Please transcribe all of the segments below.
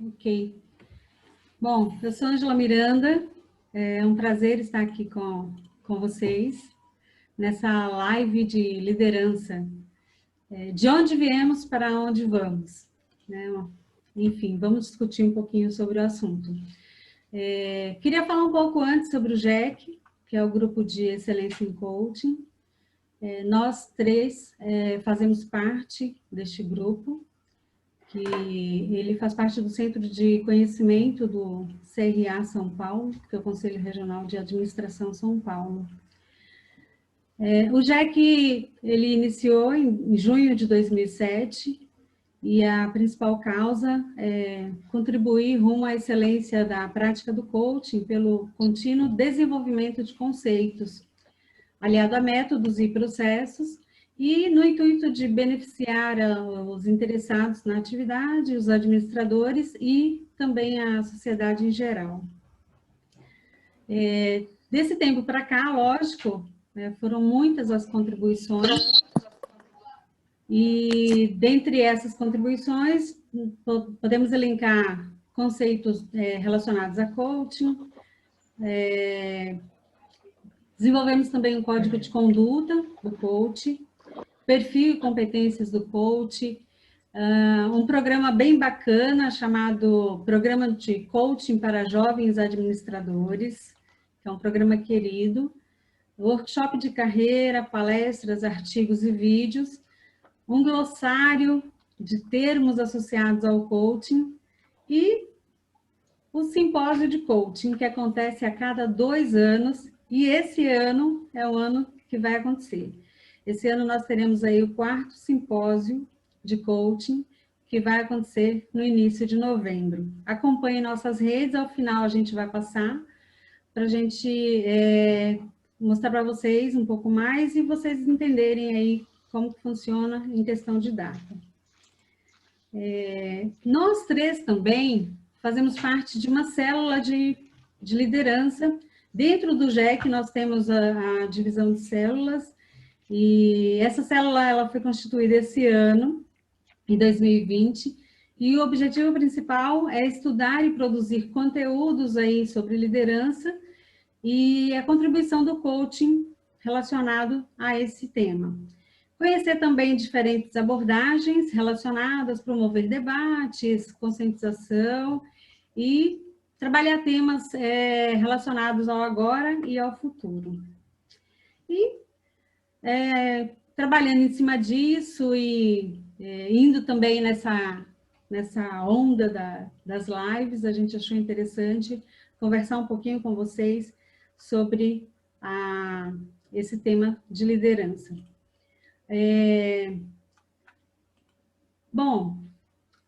Ok. Bom, eu sou Ângela Miranda, é um prazer estar aqui com vocês nessa live de liderança. De onde viemos para onde vamos, né? Enfim, vamos discutir um pouquinho sobre o assunto. Queria falar um pouco antes sobre o GEC, que é o Grupo de Excelência em Coaching. Nós três fazemos parte deste grupo, que ele faz parte do Centro de Conhecimento do CRA São Paulo, que é o Conselho Regional de Administração São Paulo. O GEC, ele iniciou em junho de 2007, e a principal causa é contribuir rumo à excelência da prática do coaching pelo contínuo desenvolvimento de conceitos, aliado a métodos e processos, e no intuito de beneficiar os interessados na atividade, os administradores e também a sociedade em geral. Desse tempo para cá, lógico, foram muitas as contribuições, e dentre essas contribuições, podemos elencar conceitos relacionados a coaching, desenvolvemos também um código de conduta do coach, perfil e competências do coach, um programa bem bacana chamado Programa de Coaching para Jovens Administradores, que é um programa querido, workshop de carreira, palestras, artigos e vídeos, um glossário de termos associados ao coaching e o simpósio de coaching, que acontece a cada 2 anos, e esse ano é o ano que vai acontecer. Esse ano nós teremos aí o 4º simpósio de coaching, que vai acontecer no início de novembro. Acompanhe nossas redes, ao final a gente vai passar para a gente mostrar para vocês um pouco mais e vocês entenderem aí como que funciona em questão de data. Nós três também fazemos parte de uma célula de liderança. Dentro do GEC nós temos a divisão de células, e essa célula ela foi constituída esse ano, em 2020, e o objetivo principal é estudar e produzir conteúdos aí sobre liderança e a contribuição do coaching relacionado a esse tema. Conhecer também diferentes abordagens relacionadas, promover debates, conscientização e trabalhar temas relacionados ao agora e ao futuro. E trabalhando em cima disso e indo também nessa onda das lives, a gente achou interessante conversar um pouquinho com vocês sobre esse tema de liderança. Bom,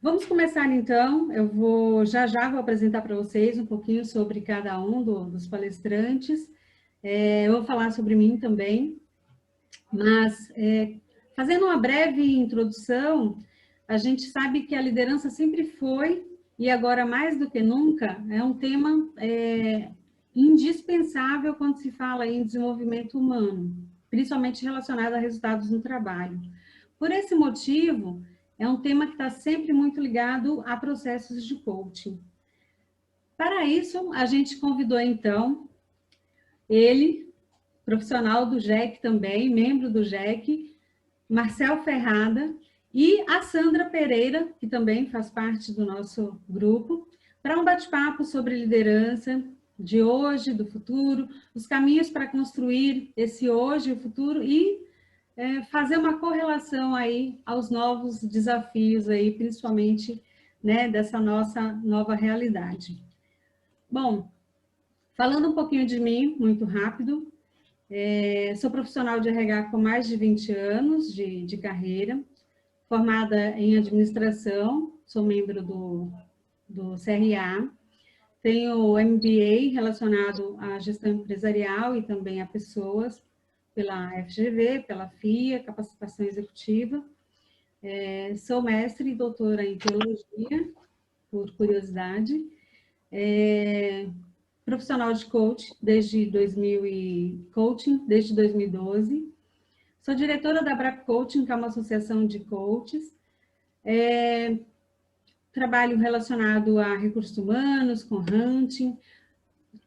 vamos começar então. Eu já vou apresentar para vocês um pouquinho sobre cada um dos palestrantes. Eu vou falar sobre mim também, mas fazendo uma breve introdução, a gente sabe que a liderança sempre foi, e agora mais do que nunca, é um tema indispensável quando se fala em desenvolvimento humano, principalmente relacionado a resultados no trabalho. Por esse motivo, é um tema que está sempre muito ligado a processos de coaching. Para isso, a gente convidou, então, ele, profissional do GEC também, membro do GEC, Marcel Ferrada, e a Sandra Pereira, que também faz parte do nosso grupo, para um bate-papo sobre liderança de hoje, do futuro, os caminhos para construir esse hoje e o futuro e fazer uma correlação aí aos novos desafios aí, principalmente, né, dessa nossa nova realidade. Bom, falando um pouquinho de mim, muito rápido, sou profissional de RH com mais de 20 anos de carreira, formada em administração, sou membro do CRA, tenho MBA relacionado à gestão empresarial e também a pessoas, pela FGV, pela FIA, capacitação executiva. Sou mestre e doutora em teologia, por curiosidade. Profissional de coaching desde 2012. Sou diretora da BRAP Coaching, que é uma associação de coaches. trabalho relacionado a recursos humanos, com hunting,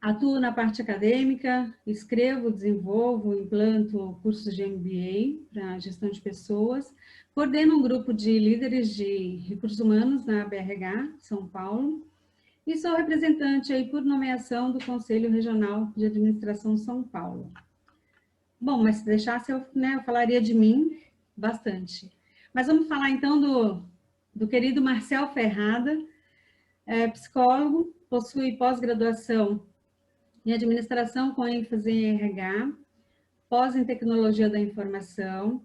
atuo na parte acadêmica, escrevo, desenvolvo, implanto cursos de MBA para gestão de pessoas, coordeno um grupo de líderes de recursos humanos na BRH, São Paulo, e sou representante aí por nomeação do Conselho Regional de Administração São Paulo. Bom, mas se deixasse eu, né, eu falaria de mim bastante. Mas vamos falar então do querido Marcel Ferrada, psicólogo, possui pós-graduação em administração com ênfase em RH, pós em tecnologia da informação.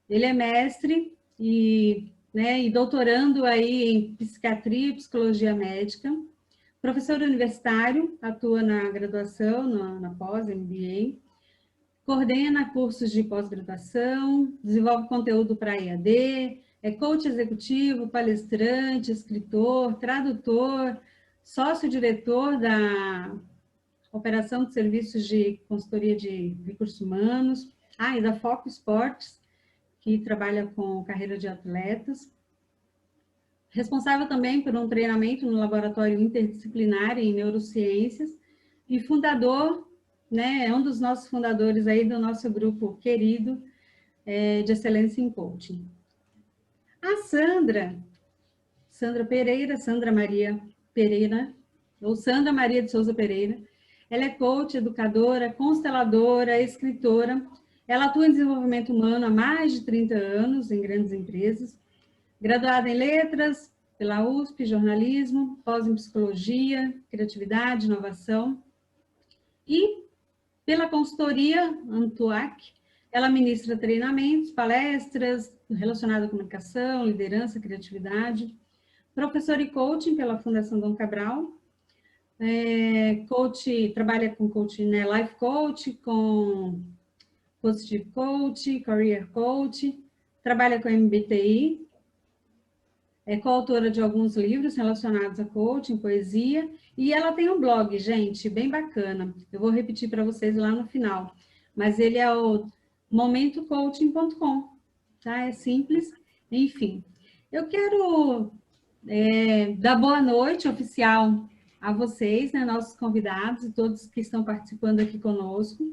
Ele é mestre e doutorando aí em psiquiatria e psicologia médica. Professor universitário, atua na graduação, na pós-MBA. Coordena cursos de pós-graduação, desenvolve conteúdo para EAD, é coach executivo, palestrante, escritor, tradutor, sócio-diretor da Operação de Serviços de Consultoria de Recursos Humanos, e da Foco Esportes, que trabalha com carreira de atletas. Responsável também por um treinamento no Laboratório Interdisciplinar em Neurociências e fundador, é um dos nossos fundadores aí do nosso grupo querido de Excelência em Coaching. A Sandra Pereira, Sandra Maria Pereira, ou Sandra Maria de Souza Pereira, ela é coach, educadora, consteladora, escritora. Ela atua em desenvolvimento humano há mais de 30 anos em grandes empresas. Graduada em letras pela USP, jornalismo, pós em psicologia, criatividade, inovação. E pela consultoria Antuac, ela ministra treinamentos, palestras relacionadas à comunicação, liderança, criatividade. Professora e coaching pela Fundação Dom Cabral. Coach, trabalha com coaching, life coach, com positive coach, career coach, trabalha com MBTI, é coautora de alguns livros relacionados a coaching, poesia, e ela tem um blog, gente, bem bacana. Eu vou repetir para vocês lá no final, mas ele é o momentocoaching.com, tá? É simples, enfim. Eu quero dar boa noite oficial a vocês, nossos convidados e todos que estão participando aqui conosco.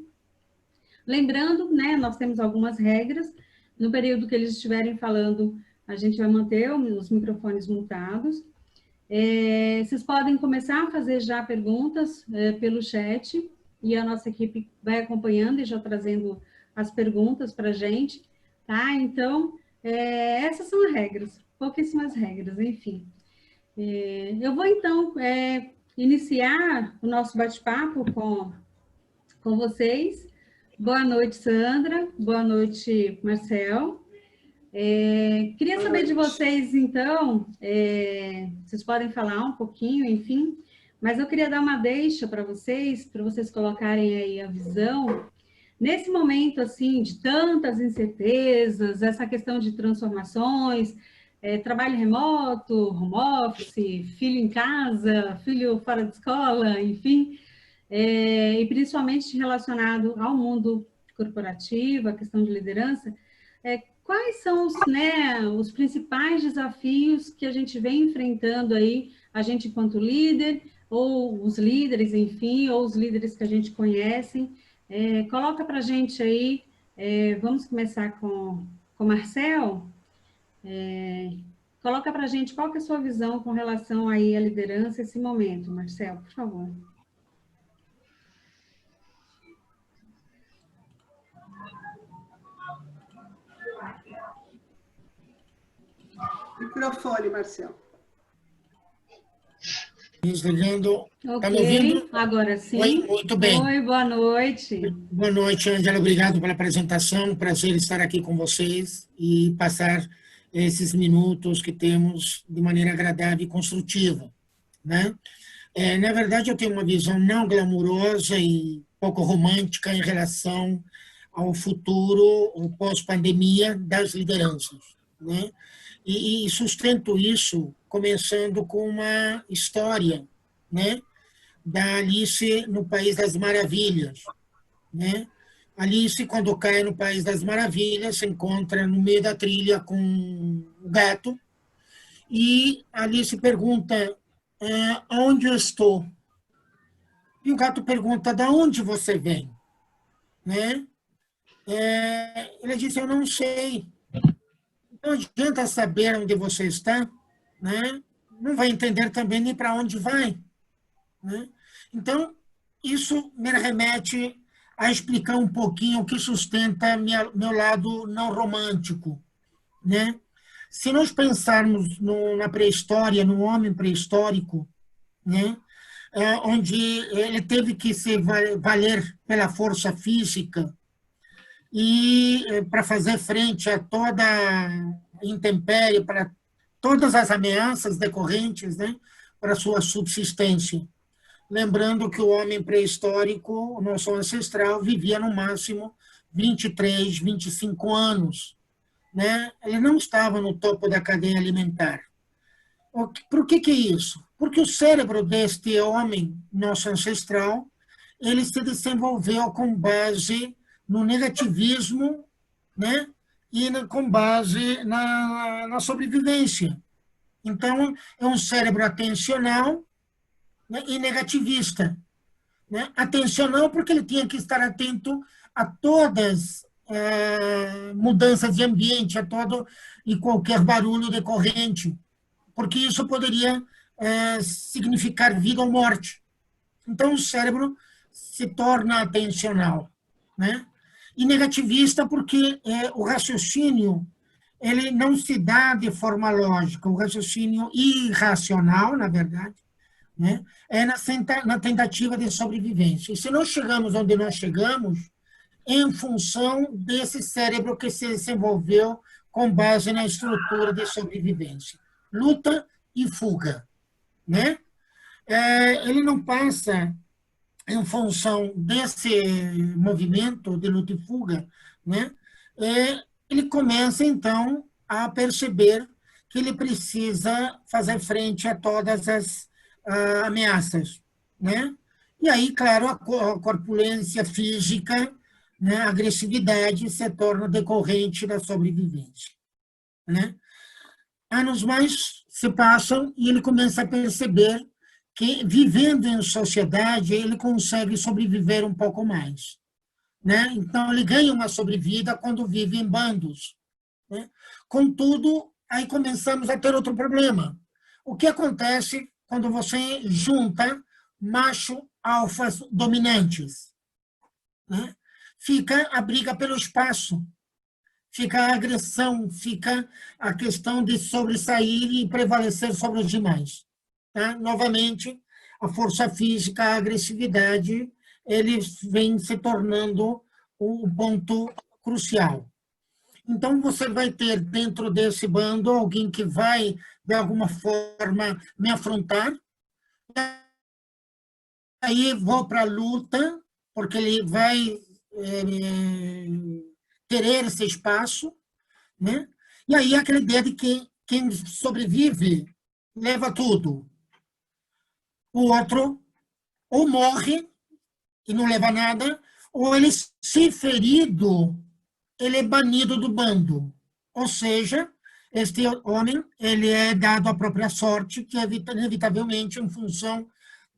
Lembrando, nós temos algumas regras. No período que eles estiverem falando, a gente vai manter os microfones mutados. Vocês podem começar a fazer já perguntas pelo chat e a nossa equipe vai acompanhando e já trazendo as perguntas para a gente, tá? Então, essas são as regras, pouquíssimas regras, enfim. Eu vou, então, iniciar o nosso bate-papo com vocês. Boa noite, Sandra. Boa noite, Marcel. Queria saber de vocês, então, vocês podem falar um pouquinho, enfim, mas eu queria dar uma deixa para vocês colocarem aí a visão. Nesse momento, assim, de tantas incertezas, essa questão de transformações, trabalho remoto, home office, filho em casa, filho fora de escola, enfim, e principalmente relacionado ao mundo corporativo, a questão de liderança, quais são os principais desafios que a gente vem enfrentando aí, a gente enquanto líder, ou os líderes, enfim, ou os líderes que a gente conhece. Coloca para a gente aí, vamos começar com o Marcel. Coloca para a gente qual que é a sua visão com relação aí à liderança esse momento, Marcel, por favor. Microfone, Marcel. Desligando. Está me Ok, ouvindo? agora sim. Oi, muito bem. Oi, boa noite. Boa noite, Ângela. Obrigado pela apresentação. Prazer estar aqui com vocês e passar esses minutos que temos de maneira agradável e construtiva, né? Na verdade, eu tenho uma visão não glamurosa e pouco romântica em relação ao futuro, o pós-pandemia das lideranças, né? E sustento isso começando com uma história, né, da Alice no País das Maravilhas, né? Alice, quando cai no País das Maravilhas, se encontra no meio da trilha com o gato e ali se pergunta onde eu estou. E o gato pergunta, de onde você vem? Né? Ele diz, eu não sei. Não adianta saber onde você está, né? Não vai entender também nem para onde vai. Né? Então, isso me remete a explicar um pouquinho o que sustenta meu lado não romântico. Né? Se nós pensarmos na pré-história, no homem pré-histórico, né? Onde ele teve que se valer pela força física e para fazer frente a toda intempérie, para todas as ameaças decorrentes, né, para sua subsistência. Lembrando que o homem pré-histórico, o nosso ancestral, vivia no máximo 23, 25 anos. Né? Ele não estava no topo da cadeia alimentar. Por que é isso? Porque o cérebro deste homem, nosso ancestral, ele se desenvolveu com base no negativismo, né? E com base na sobrevivência. Então, é um cérebro atencional, né? E negativista. Né? Atencional porque ele tinha que estar atento a todas mudanças de ambiente, a todo e qualquer barulho decorrente, porque isso poderia significar vida ou morte. Então, o cérebro se torna atencional, né? E negativista porque o raciocínio ele não se dá de forma lógica, o raciocínio irracional, na verdade, né? É na tentativa de sobrevivência. E se nós chegamos onde nós chegamos, em função desse cérebro que se desenvolveu com base na estrutura de sobrevivência. Luta e fuga. Né? Ele não passa, em função desse movimento de luta e fuga, né? Ele começa, então, a perceber que ele precisa fazer frente a todas as ameaças. Né? E aí, claro, a corpulência física, né, a agressividade se torna decorrente da sobrevivência. Né? Anos mais se passam e ele começa a perceber que, vivendo em sociedade, ele consegue sobreviver um pouco mais. Né? Então, ele ganha uma sobrevida quando vive em bandos. Né? Contudo, aí começamos a ter outro problema. O que acontece quando você junta macho-alfas dominantes? Né? Fica a briga pelo espaço, fica a agressão, fica a questão de sobressair e prevalecer sobre os demais. Tá? Novamente, a força física, a agressividade, eles vêm se tornando um ponto crucial. Então, você vai ter dentro desse bando alguém que vai, de alguma forma, me afrontar, aí vou para a luta, porque ele vai querer esse espaço, né? E aí aquela ideia de que quem sobrevive leva tudo. O outro ou morre e não leva nada, ou ele, se ferido, ele é banido do bando. Ou seja, este homem ele é dado à própria sorte, que inevitavelmente, em função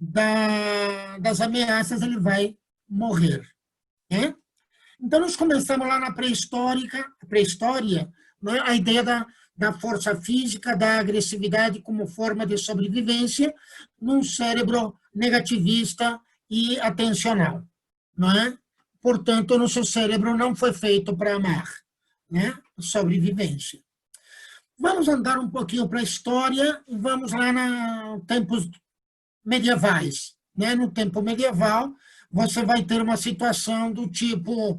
das ameaças, ele vai morrer. Né? Então, nós começamos lá na pré-história, né, a ideia da força física, da agressividade como forma de sobrevivência num cérebro negativista e atencional. Não é? Portanto, o nosso cérebro não foi feito para amar, né? Sobrevivência. Vamos andar um pouquinho para a história e vamos lá nos tempos medievais. Né? No tempo medieval, você vai ter uma situação do tipo,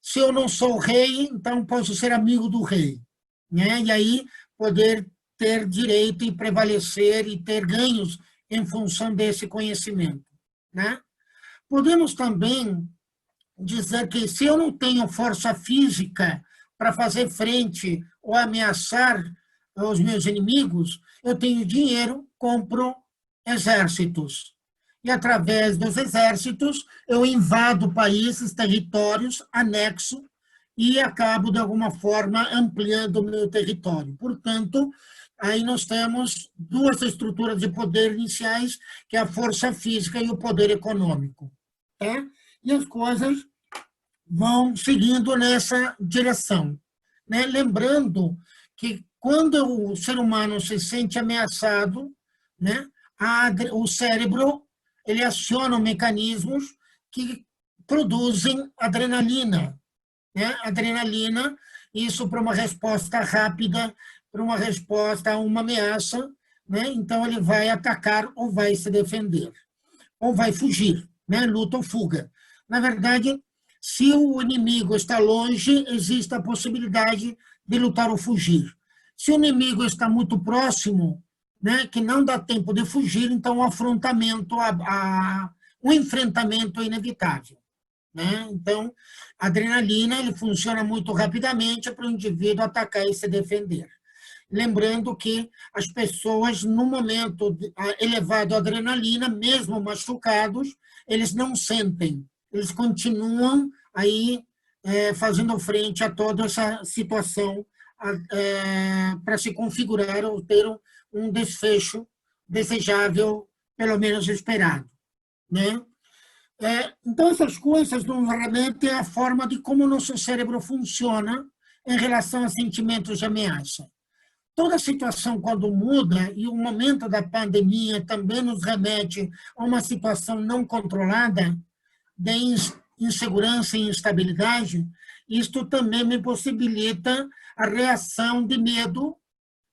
se eu não sou rei, então posso ser amigo do rei. Né? E aí poder ter direito e prevalecer e ter ganhos em função desse conhecimento. Né? Podemos também dizer que se eu não tenho força física para fazer frente ou ameaçar os meus inimigos, eu tenho dinheiro, compro exércitos. E, através dos exércitos, eu invado países, territórios, anexo e acabo, de alguma forma, ampliando o meu território. Portanto, aí nós temos duas estruturas de poder iniciais, que é a força física e o poder econômico. Tá? E as coisas vão seguindo nessa direção. Né? Lembrando que quando o ser humano se sente ameaçado, né, o cérebro ele aciona mecanismos que produzem adrenalina. Né? Adrenalina, isso para uma resposta rápida, para uma resposta a uma ameaça, né? Então ele vai atacar ou vai se defender, ou vai fugir, né? Luta ou fuga. Na verdade, se o inimigo está longe, existe a possibilidade de lutar ou fugir. Se o inimigo está muito próximo, né, que não dá tempo de fugir, então o afrontamento, o enfrentamento é inevitável. Né? Então, a adrenalina ele funciona muito rapidamente para o indivíduo atacar e se defender. Lembrando que as pessoas, no momento elevado à adrenalina, mesmo machucados, eles não sentem, eles continuam aí fazendo frente a toda essa situação para se configurar ou ter um desfecho desejável, pelo menos esperado. Né? Então, essas coisas nos remetem à forma de como o nosso cérebro funciona em relação a sentimentos de ameaça. Toda situação, quando muda, e o momento da pandemia também nos remete a uma situação não controlada, de insegurança e instabilidade, isto também me possibilita a reação de medo,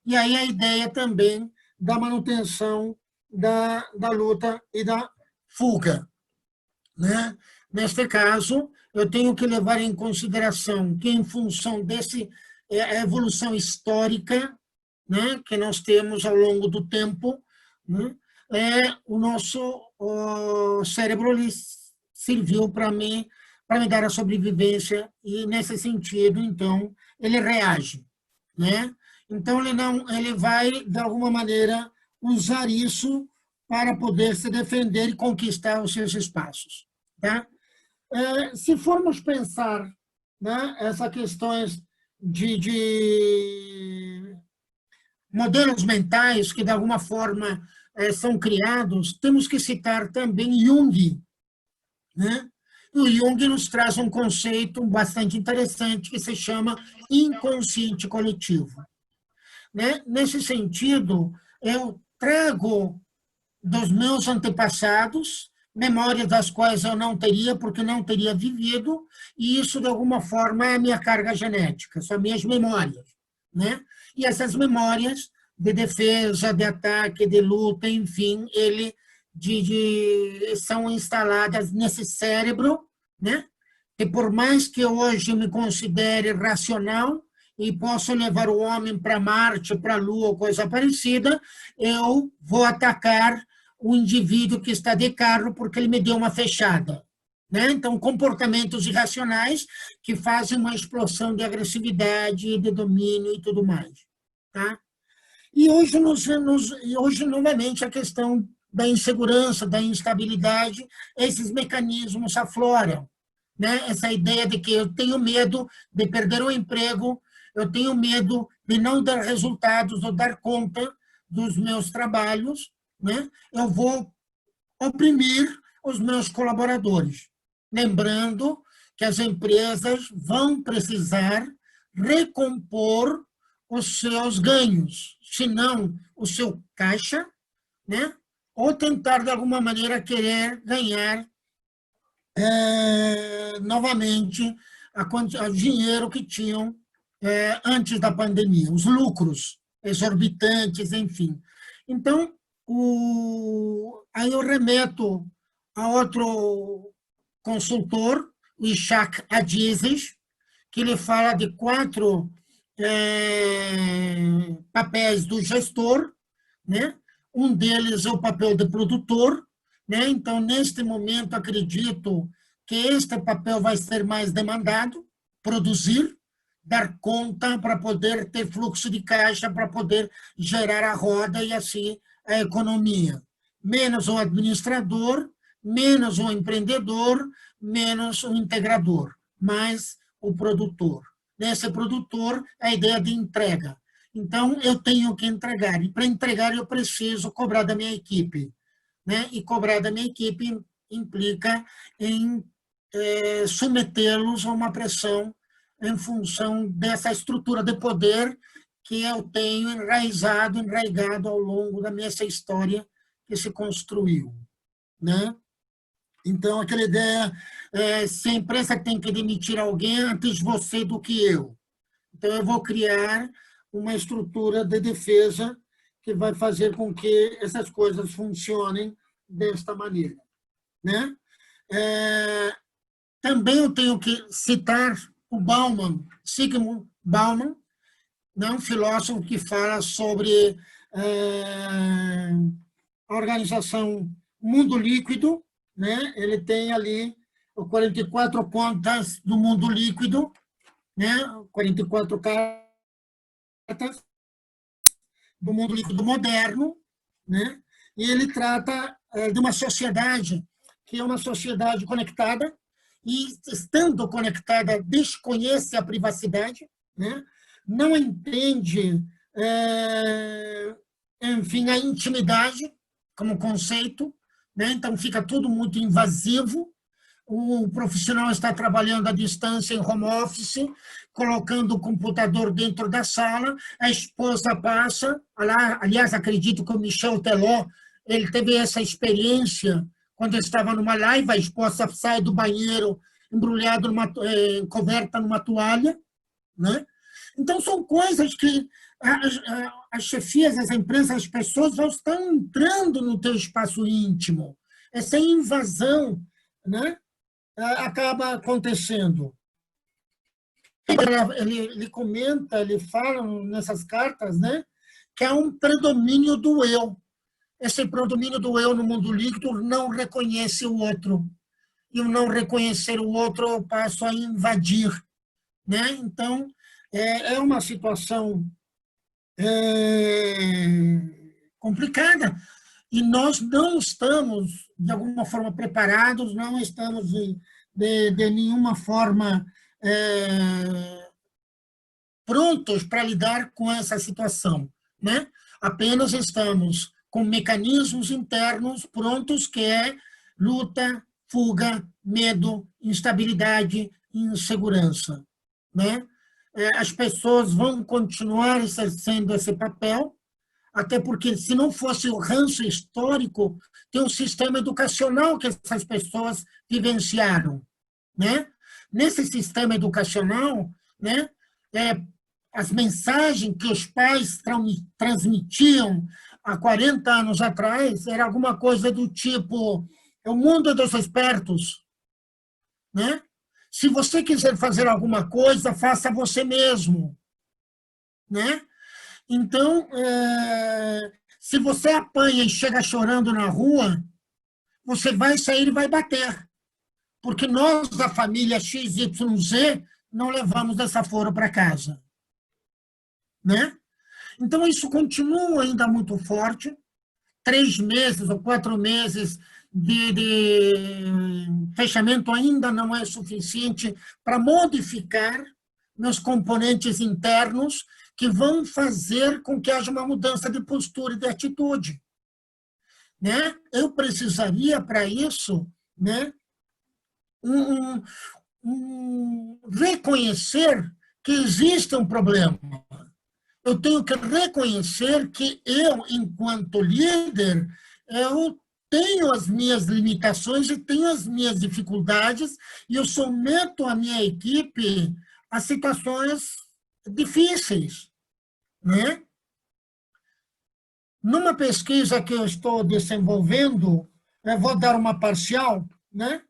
e aí a ideia também da manutenção da luta e da fuga. Né? Neste caso, eu tenho que levar em consideração que, em função dessa evolução histórica, né, que nós temos ao longo do tempo, né, o nosso cérebro serviu para me dar a sobrevivência e, nesse sentido, então, ele reage. Né? Então, ele vai, de alguma maneira, usar isso para poder se defender e conquistar os seus espaços. Tá? Se formos pensar, né, essas questões de modelos mentais que, de alguma forma, são criados, temos que citar também Jung. Né? E o Jung nos traz um conceito bastante interessante que se chama inconsciente coletivo. Né? Nesse sentido, eu trago dos meus antepassados, memórias das quais eu não teria, porque não teria vivido, e isso, de alguma forma, é a minha carga genética, são minhas memórias. Né? E essas memórias de defesa, de ataque, de luta, enfim, são instaladas nesse cérebro, né? E por mais que hoje me considere racional, e posso levar o homem para Marte, para a Lua, ou coisa parecida, eu vou atacar o indivíduo que está de carro porque ele me deu uma fechada. Né? Então, comportamentos irracionais que fazem uma explosão de agressividade, de domínio e tudo mais. Tá? E hoje, hoje, novamente, a questão da insegurança, da instabilidade, esses mecanismos afloram. Né? Essa ideia de que eu tenho medo de perder o emprego, eu tenho medo de não dar resultados ou dar conta dos meus trabalhos, né? Eu vou oprimir os meus colaboradores. Lembrando que as empresas vão precisar recompor os seus ganhos, se não o seu caixa, né? Ou tentar, de alguma maneira, querer ganhar novamente o dinheiro que tinham antes da pandemia, os lucros exorbitantes, enfim. Então, aí eu remeto a outro consultor, o Ishak Adizes, que ele fala de 4 papéis do gestor, né? Um deles é o papel de produtor, né? Então, neste momento, acredito que este papel vai ser mais demandado, produzir, dar conta para poder ter fluxo de caixa, para poder gerar a roda e assim a economia. Menos o administrador, menos o empreendedor, menos o integrador, mais o produtor. Nesse produtor, a ideia de entrega. Então, eu tenho que entregar. E para entregar, eu preciso cobrar da minha equipe. Né? E cobrar da minha equipe implica em submetê-los a uma pressão em função dessa estrutura de poder que eu tenho enraigado ao longo da minha essa história que se construiu. Né? Então, aquela ideia, se a empresa tem que demitir alguém antes você do que eu. Então, eu vou criar uma estrutura de defesa que vai fazer com que essas coisas funcionem desta maneira. Né? Também eu tenho que citar o Bauman, Zygmunt Bauman, um filósofo que fala sobre a organização mundo líquido, né? Ele tem ali os 44 pontas do mundo líquido, né? 44 cartas do mundo líquido moderno, né? E ele trata de uma sociedade que é uma sociedade conectada e, estando conectada, desconhece a privacidade, né? Não entende, enfim, a intimidade como conceito, né? Então fica tudo muito invasivo. O profissional está trabalhando à distância em home office, colocando o computador dentro da sala, a esposa passa, aliás, acredito que o Michel Teló, ele teve essa experiência quando estava numa live, a esposa sai do banheiro embrulhado coberta numa toalha, né? Então, são coisas que as chefias, as empresas, as pessoas já estão entrando no teu espaço íntimo. Essa invasão, né, acaba acontecendo. Ele comenta, ele fala nessas cartas, né, que há um predomínio do eu. Esse predomínio do eu no mundo líquido não reconhece o outro. E o não reconhecer o outro, eu passo a invadir. Né? Então, é uma situação complicada e nós não estamos, de alguma forma, preparados, não estamos, de nenhuma forma, prontos para lidar com essa situação. Né? Apenas estamos com mecanismos internos prontos, que é luta, fuga, medo, instabilidade e insegurança. Né? As pessoas vão continuar exercendo esse papel, até porque, se não fosse o ranço histórico, tem um sistema educacional que essas pessoas vivenciaram. Né? Nesse sistema educacional, né, as mensagens que os pais transmitiam há 40 anos atrás era alguma coisa do tipo: o mundo é dos espertos. Né? Se você quiser fazer alguma coisa, faça você mesmo. Né? Então, se você apanha e chega chorando na rua, você vai sair e vai bater. Porque nós, da família XYZ, não levamos desaforo para casa. Né? Então, isso continua ainda muito forte. 3 meses ou 4 meses de fechamento ainda não é suficiente para modificar meus componentes internos que vão fazer com que haja uma mudança de postura e de atitude. Né? Eu precisaria, para isso, né, reconhecer que existe um problema. Eu tenho que reconhecer que eu, enquanto líder, eu tenho as minhas limitações e tenho as minhas dificuldades e eu someto a minha equipe a situações difíceis. Né? Numa pesquisa que eu estou desenvolvendo, eu vou dar uma parcial, né?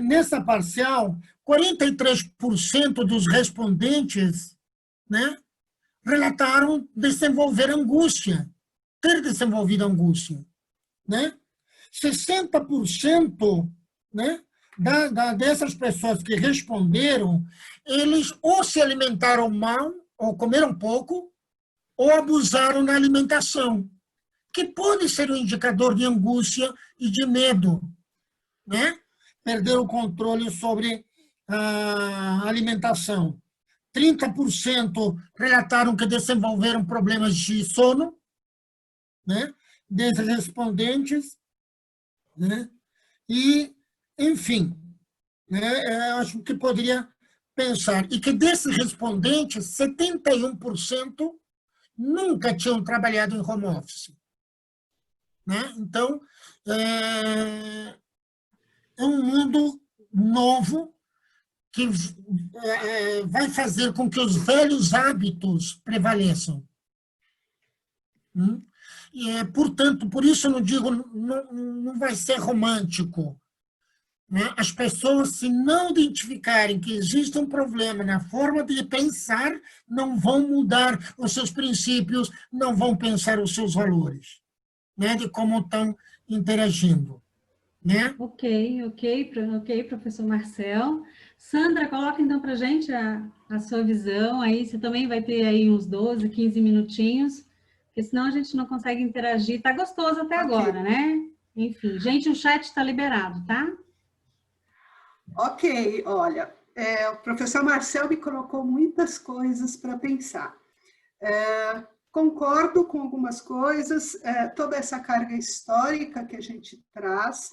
Nessa parcial, 43% dos respondentes, né, relataram desenvolver angústia, ter desenvolvido angústia. Né? 60%, né, dessas pessoas que responderam, eles ou se alimentaram mal, ou comeram pouco, ou abusaram na alimentação, que pode ser um indicador de angústia e de medo. Né? Perder o controle sobre a alimentação. 30% relataram que desenvolveram problemas de sono, né, desses respondentes, né, e, enfim, né, eu acho que poderia pensar, e que desses respondentes, 71% nunca tinham trabalhado em home office. Né? Então, é um mundo novo que vai fazer com que os velhos hábitos prevaleçam. E, portanto, por isso eu não digo, não vai ser romântico. Né? As pessoas, se não identificarem que existe um problema na forma de pensar, não vão mudar os seus princípios, não vão pensar os seus valores, né? De como estão interagindo. Né? Ok, professor Marcel. Sandra, coloca então para a gente a sua visão, aí você também vai ter aí uns 12, 15 minutinhos, porque senão a gente não consegue interagir. Tá gostoso até agora, né? Enfim, gente, o chat está liberado, tá? Ok, olha, o professor Marcel me colocou muitas coisas para pensar. Concordo com algumas coisas, toda essa carga histórica que a gente traz.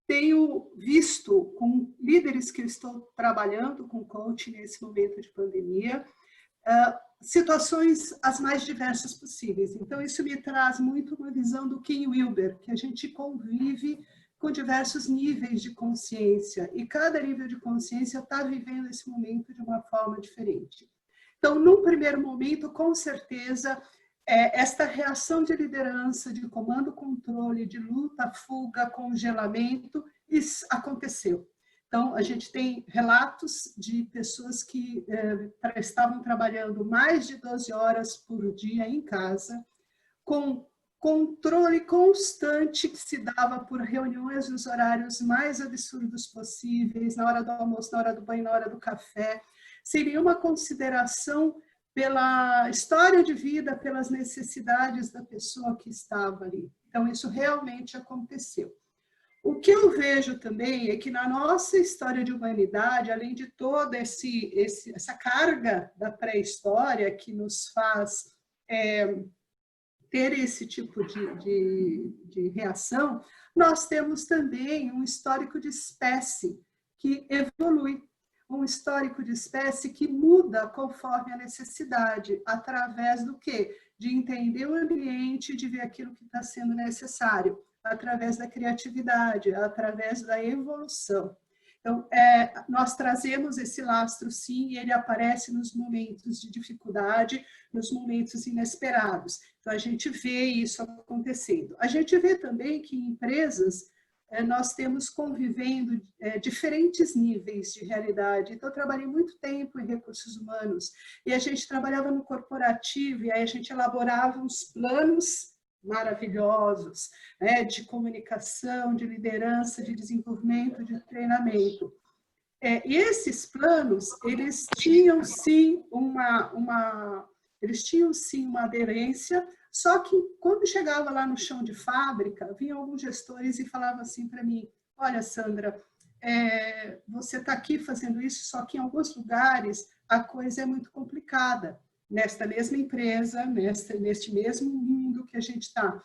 Tenho visto com líderes que eu estou trabalhando com coaching nesse momento de pandemia, situações as mais diversas possíveis. Então, isso me traz muito uma visão do Ken Wilber, que a gente convive com diversos níveis de consciência, e cada nível de consciência está vivendo esse momento de uma forma diferente. Então, num primeiro momento, com certeza, esta reação de liderança, de comando, controle, de luta, fuga, congelamento, isso aconteceu. Então, a gente tem relatos de pessoas que estavam trabalhando mais de 12 horas por dia em casa, com controle constante que se dava por reuniões nos horários mais absurdos possíveis, na hora do almoço, na hora do banho, na hora do café, sem nenhuma consideração pela história de vida, pelas necessidades da pessoa que estava ali. Então, isso realmente aconteceu. O que eu vejo também é que na nossa história de humanidade, além de toda essa carga da pré-história que nos faz ter esse tipo de reação, nós temos também um histórico de espécie que evolui, um histórico de espécie que muda conforme a necessidade, através do quê? De entender o ambiente, de ver aquilo que está sendo necessário, através da criatividade, através da evolução. Então, nós trazemos esse lastro, sim, e ele aparece nos momentos de dificuldade, nos momentos inesperados. Então, a gente vê isso acontecendo. A gente vê também que em empresas nós temos convivendo diferentes níveis de realidade. Então, eu trabalhei muito tempo em recursos humanos, e a gente trabalhava no corporativo, e aí a gente elaborava uns planos maravilhosos, né, de comunicação, de liderança, de desenvolvimento, de treinamento. E esses planos, eles tinham sim uma aderência, só que quando chegava lá no chão de fábrica, vinham alguns gestores e falavam assim para mim: olha, Sandra, você está aqui fazendo isso, só que em alguns lugares a coisa é muito complicada. Nesta mesma empresa, neste mesmo mundo que a gente está,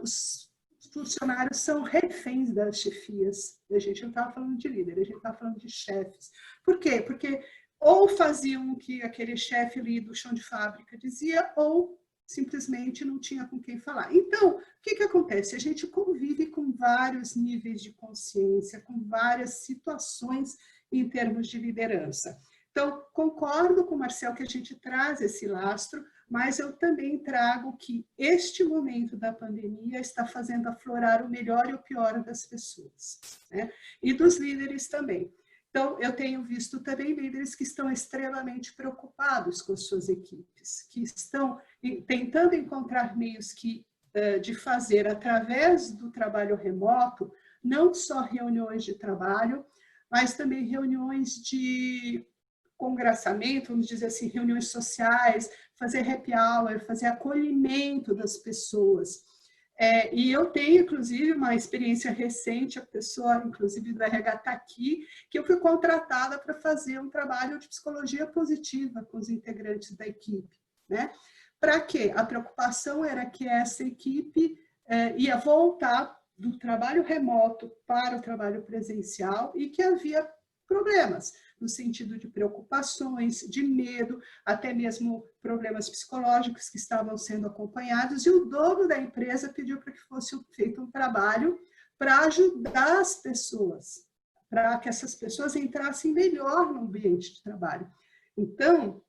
os funcionários são reféns das chefias. A gente não estava falando de líder, a gente estava falando de chefes. Por quê? Porque ou faziam o que aquele chefe ali do chão de fábrica dizia, ou simplesmente não tinha com quem falar. Então, o que acontece? A gente convive com vários níveis de consciência, com várias situações em termos de liderança. Então, concordo com o Marcel que a gente traz esse lastro, mas eu também trago que este momento da pandemia está fazendo aflorar o melhor e o pior das pessoas, né? E dos líderes também. Então, eu tenho visto também líderes que estão extremamente preocupados com suas equipes, que estão tentando encontrar meios de fazer, através do trabalho remoto, não só reuniões de trabalho, mas também reuniões de congraçamento, vamos dizer assim, reuniões sociais, fazer happy hour, fazer acolhimento das pessoas. E eu tenho, inclusive, uma experiência recente, a pessoa, inclusive, do RH está aqui, que eu fui contratada para fazer um trabalho de psicologia positiva com os integrantes da equipe, né? Para quê? A preocupação era que essa equipe ia voltar do trabalho remoto para o trabalho presencial e que havia problemas, no sentido de preocupações, de medo, até mesmo problemas psicológicos que estavam sendo acompanhados, e o dono da empresa pediu para que fosse feito um trabalho para ajudar as pessoas, para que essas pessoas entrassem melhor no ambiente de trabalho. Então,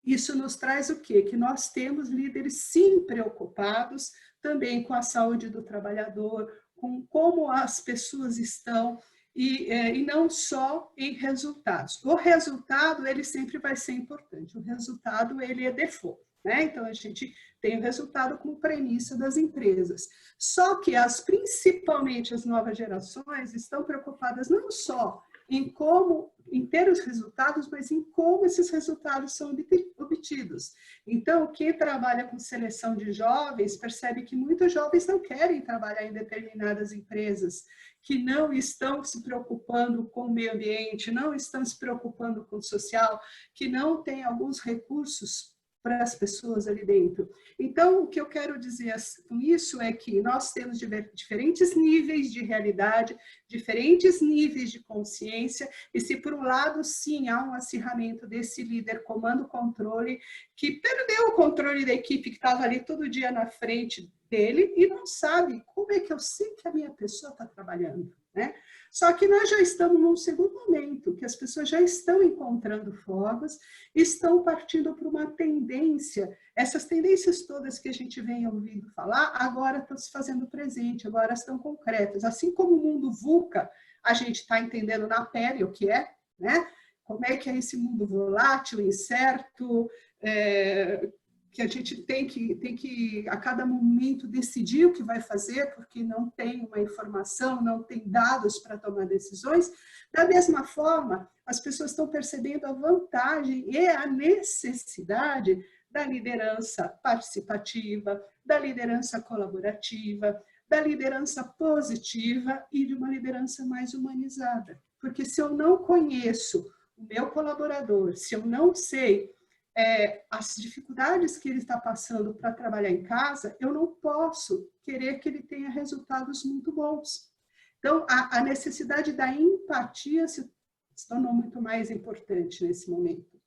isso nos traz o quê? Que nós temos líderes sim preocupados também com a saúde do trabalhador, com como as pessoas estão, e não só em resultados. O resultado, ele sempre vai ser importante. O resultado, ele é default, né? Então, a gente tem o resultado como premissa das empresas. Só que, principalmente as novas gerações, estão preocupadas não só em ter os resultados, mas em como esses resultados são obtidos. Então, quem trabalha com seleção de jovens percebe que muitos jovens não querem trabalhar em determinadas empresas, que não estão se preocupando com o meio ambiente, não estão se preocupando com o social, que não têm alguns recursos para as pessoas ali dentro. Então, o que eu quero dizer com isso é que nós temos diferentes níveis de realidade, diferentes níveis de consciência, e se por um lado, sim, há um acirramento desse líder comando-controle, que perdeu o controle da equipe que estava ali todo dia na frente dele e não sabe como é que eu sei que a minha pessoa está trabalhando, né? Só que nós já estamos num segundo momento, que as pessoas já estão encontrando formas, estão partindo para uma tendência, essas tendências todas que a gente vem ouvindo falar, agora estão se fazendo presente, agora estão concretas. Assim como o mundo VUCA, a gente está entendendo na pele o que é, né? Como é que é esse mundo volátil, incerto, que a gente tem que, a cada momento, decidir o que vai fazer, porque não tem uma informação, não tem dados para tomar decisões. Da mesma forma, as pessoas estão percebendo a vantagem e a necessidade da liderança participativa, da liderança colaborativa, da liderança positiva e de uma liderança mais humanizada. Porque se eu não conheço o meu colaborador, se eu não sei as dificuldades que ele está passando para trabalhar em casa, eu não posso querer que ele tenha resultados muito bons. Então, a necessidade da empatia se tornou muito mais importante nesse momento.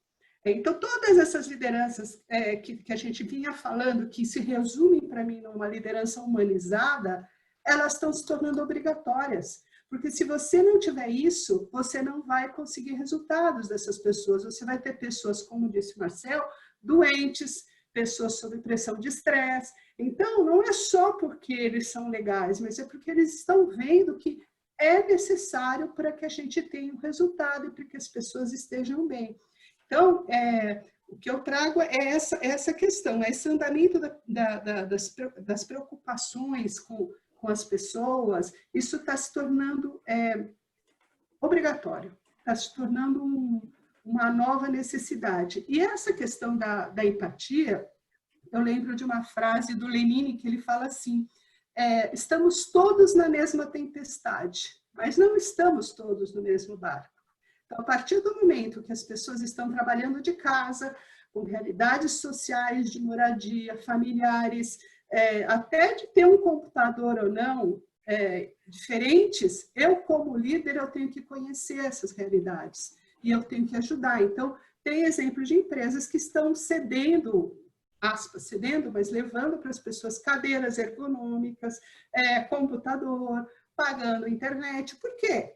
Então, todas essas lideranças que a gente vinha falando, que se resumem para mim numa liderança humanizada, elas estão se tornando obrigatórias. Porque se você não tiver isso, você não vai conseguir resultados dessas pessoas. Você vai ter pessoas, como disse o Marcel, doentes, pessoas sob pressão de estresse. Então, não é só porque eles são legais, mas é porque eles estão vendo que é necessário para que a gente tenha um resultado e para que as pessoas estejam bem. Então, o que eu trago é essa questão, esse andamento das preocupações com as pessoas, isso está se tornando obrigatório, está se tornando uma nova necessidade. E essa questão da empatia, eu lembro de uma frase do Lenin, que ele fala assim, estamos todos na mesma tempestade, mas não estamos todos no mesmo barco. Então, a partir do momento que as pessoas estão trabalhando de casa, com realidades sociais, de moradia, familiares, até de ter um computador ou não, diferentes, eu como líder, eu tenho que conhecer essas realidades e eu tenho que ajudar. Então, tem exemplos de empresas que estão cedendo, aspas, cedendo, mas levando para as pessoas cadeiras ergonômicas, computador, pagando internet. Por quê?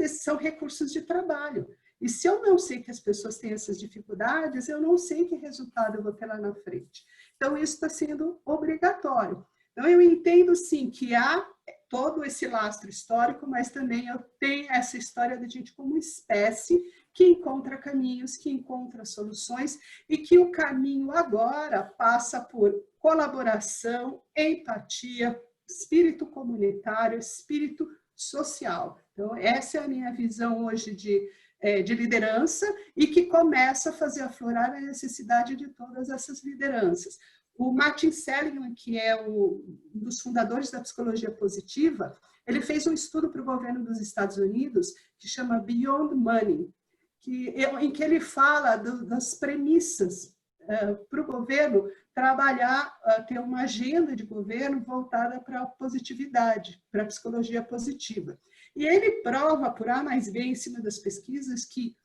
São recursos de trabalho. E se eu não sei que as pessoas têm essas dificuldades, eu não sei que resultado eu vou ter lá na frente. Então, isso está sendo obrigatório. Então, eu entendo, sim, que há todo esse lastro histórico, mas também eu tenho essa história da gente como espécie que encontra caminhos, que encontra soluções e que o caminho agora passa por colaboração, empatia, espírito comunitário, espírito social. Então, essa é a minha visão hoje de liderança e que começa a fazer aflorar a necessidade de todas essas lideranças. O Martin Seligman, que é um dos fundadores da psicologia positiva, ele fez um estudo para o governo dos Estados Unidos que chama Beyond Money, em que ele fala das premissas para o governo trabalhar, ter uma agenda de governo voltada para a positividade, para a psicologia positiva. E ele prova, por A mais B, em cima das pesquisas, que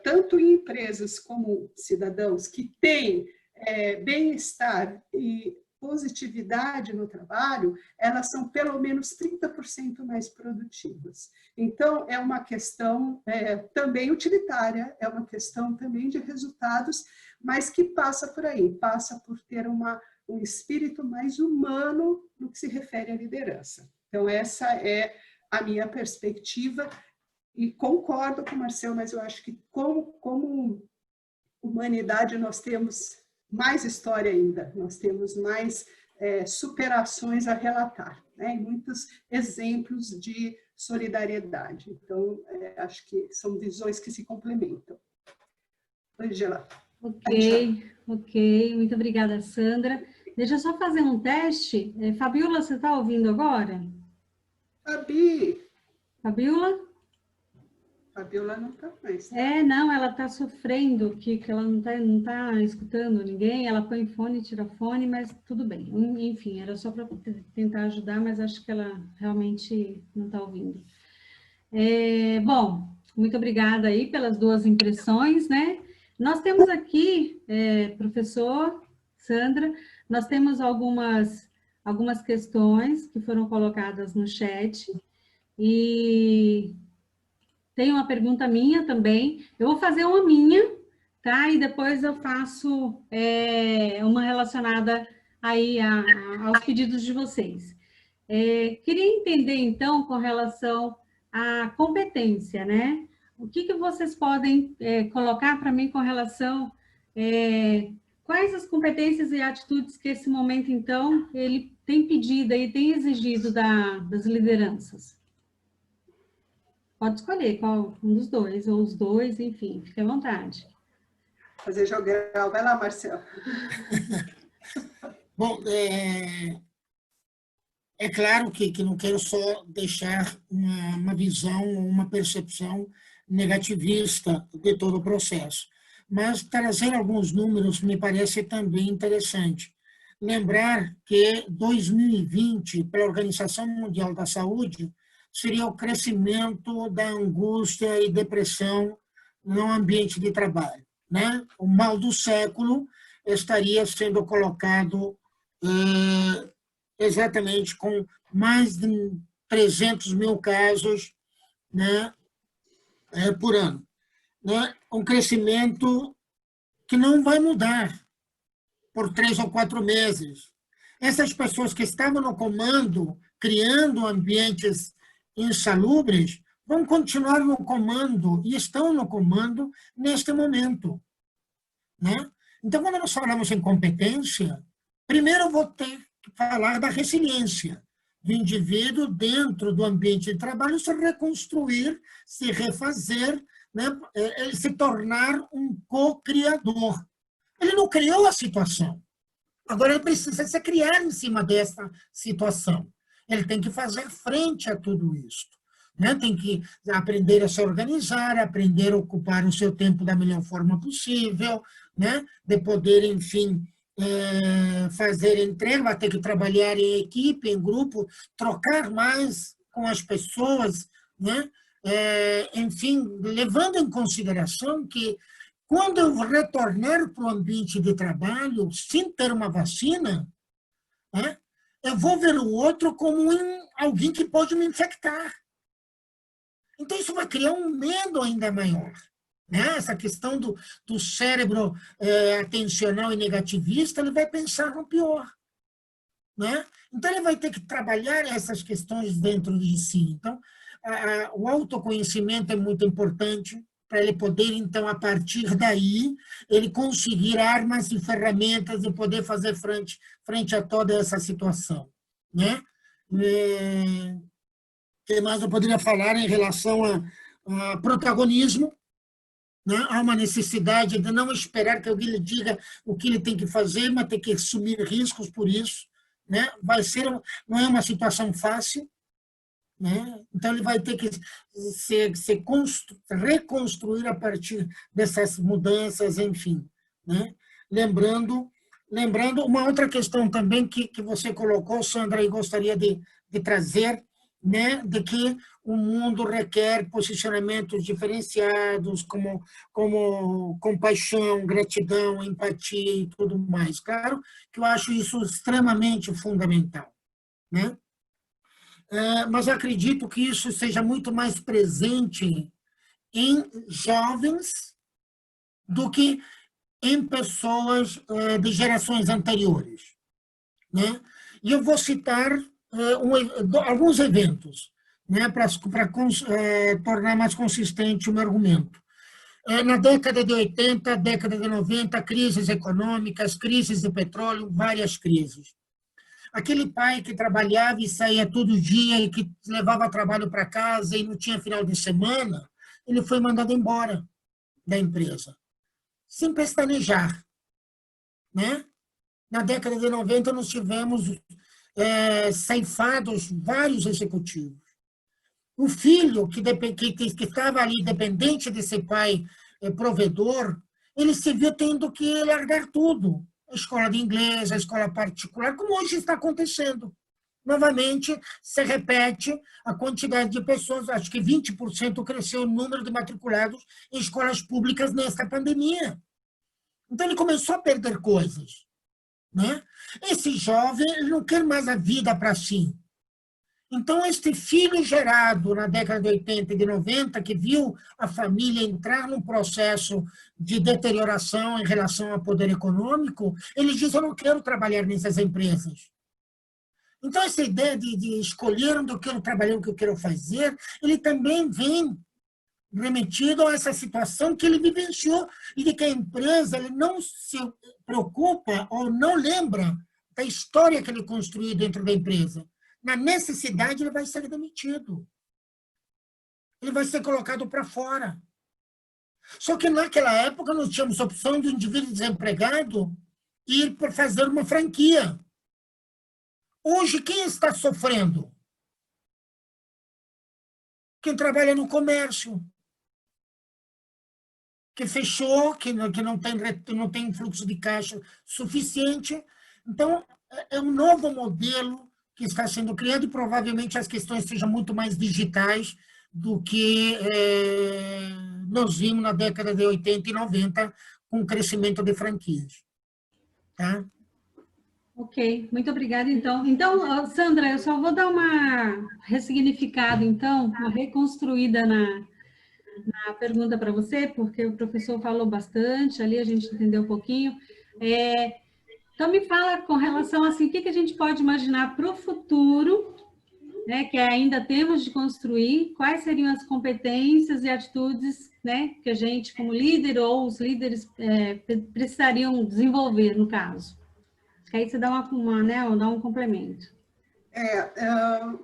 tanto em empresas como cidadãos que têm bem-estar e positividade no trabalho, elas são pelo menos 30% mais produtivas. Então, é uma questão também utilitária, é uma questão também de resultados, mas que passa por aí, passa por ter um espírito mais humano no que se refere à liderança. Então, essa é a minha perspectiva, e concordo com o Marcel, mas eu acho que como humanidade nós temos mais história ainda, nós temos mais superações a relatar, né? E muitos exemplos de solidariedade. Então, acho que são visões que se complementam. Angela. Ok. Muito obrigada, Sandra. Deixa eu só fazer um teste. Fabiola, você está ouvindo agora? Fabiola? Fabiola não está mais. Não, ela está sofrendo, que ela não tá escutando ninguém, ela põe fone, tira fone, mas tudo bem. Enfim, era só para tentar ajudar, mas acho que ela realmente não está ouvindo. Bom, muito obrigada aí pelas duas impressões, né? Nós temos aqui, professor Sandra, nós temos algumas questões que foram colocadas no chat, e tem uma pergunta minha também. Eu vou fazer uma minha, tá? E depois eu faço uma relacionada aí aos pedidos de vocês. Queria entender, então, com relação à competência, né? O que vocês podem colocar para mim com relação... quais as competências e atitudes que esse momento, então, ele tem pedido e tem exigido das lideranças? Pode escolher qual um dos dois, ou os dois, enfim, fique à vontade. Fazer jogral. Vai lá, Marcelo. Bom, é claro que não quero só deixar uma visão, uma percepção negativista de todo o processo, mas trazer alguns números me parece também interessante. Lembrar que 2020, pela Organização Mundial da Saúde, seria o crescimento da angústia e depressão no ambiente de trabalho, né? O mal do século estaria sendo colocado exatamente com mais de 300 mil casos, né, por ano, né? Um crescimento que não vai mudar por 3 ou 4 meses. Essas pessoas que estavam no comando, criando ambientes insalubres, vão continuar no comando e estão no comando neste momento, né? Então, quando nós falamos em competência, primeiro eu vou ter que falar da resiliência do indivíduo dentro do ambiente de trabalho, se reconstruir, se refazer, né? Se tornar um co-criador. Ele não criou a situação. Agora ele precisa se criar em cima dessa situação. Ele tem que fazer frente a tudo isso, né? Tem que aprender a se organizar, aprender a ocupar o seu tempo da melhor forma possível, né? De poder, enfim, fazer entrega, vai ter que trabalhar em equipe, em grupo, trocar mais com as pessoas, né? Enfim, levando em consideração que quando eu retornar para o ambiente de trabalho, sem ter uma vacina, né, eu vou ver o outro como alguém que pode me infectar. Então, isso vai criar um medo ainda maior. Né? Essa questão do cérebro atencional e negativista, ele vai pensar no pior. Né? Então, ele vai ter que trabalhar essas questões dentro de si. Então, o autoconhecimento é muito importante, para ele poder, então, a partir daí, ele conseguir armas e ferramentas de poder fazer frente a toda essa situação. Né? O que mais eu poderia falar em relação a protagonismo? né? Há uma necessidade de não esperar que alguém lhe diga o que ele tem que fazer, mas ter que assumir riscos por isso, né? Não é uma situação fácil, né? Então, ele vai ter que reconstruir a partir dessas mudanças, enfim, né? Lembrando uma outra questão também que você colocou, Sandra, e gostaria de trazer, né, de que o mundo requer posicionamentos diferenciados, como compaixão, gratidão, empatia e tudo mais. Claro que eu acho isso extremamente fundamental, né? Mas acredito que isso seja muito mais presente em jovens do que em pessoas de gerações anteriores, né? E eu vou citar alguns eventos, né, para tornar mais consistente o meu argumento. Na década de 80, década de 90, crises econômicas, crises de petróleo, várias crises. Aquele pai que trabalhava e saía todo dia e que levava trabalho para casa e não tinha final de semana, ele foi mandado embora da empresa, sem pestanejar, né? Na década de 90, nós tivemos ceifados vários executivos. O filho, que estava ali dependente desse pai provedor, ele se viu tendo que largar tudo. A escola de inglês, a escola particular, como hoje está acontecendo. Novamente, se repete a quantidade de pessoas, acho que 20% cresceu o número de matriculados em escolas públicas nesta pandemia. Então, ele começou a perder coisas, né? Esse jovem, ele não quer mais a vida para si. Então, este filho gerado na década de 80 e de 90, que viu a família entrar num processo de deterioração em relação ao poder econômico, ele diz, eu não quero trabalhar nessas empresas. Então, essa ideia de escolher onde eu quero trabalhar, o que eu quero fazer, ele também vem remetido a essa situação que ele vivenciou e de que a empresa ele não se preocupa ou não lembra da história que ele construiu dentro da empresa. Na necessidade, ele vai ser demitido. Ele vai ser colocado para fora. Só que naquela época nós tínhamos a opção de um indivíduo desempregado ir para fazer uma franquia. Hoje, quem está sofrendo? Quem trabalha no comércio, que fechou, que não tem fluxo de caixa suficiente. Então, é um novo modelo que está sendo criado e provavelmente as questões sejam muito mais digitais do que nós vimos na década de 80 e 90 com o crescimento de franquias. Tá? Ok, muito obrigada, então. Então, Sandra, eu só vou dar uma ressignificada, então, uma reconstruída na pergunta para você, porque o professor falou bastante, ali a gente entendeu um pouquinho. Então, me fala com relação assim, o que a gente pode imaginar para o futuro, né, que ainda temos de construir, quais seriam as competências e atitudes, né, que a gente, como líder ou os líderes, precisariam desenvolver, no caso. Que aí você dá dá um complemento.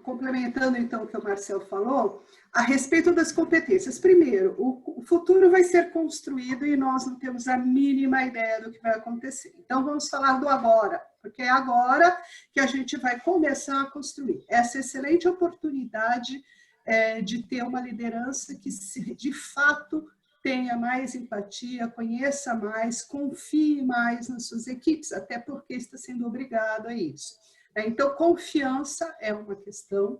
Complementando, então, o que o Marcel falou, a respeito das competências. Primeiro, o futuro vai ser construído e nós não temos a mínima ideia do que vai acontecer. Então, vamos falar do agora, porque é agora que a gente vai começar a construir essa excelente oportunidade de ter uma liderança que, de fato, tenha mais empatia, conheça mais, confie mais nas suas equipes, até porque está sendo obrigado a isso. Então, confiança é uma questão.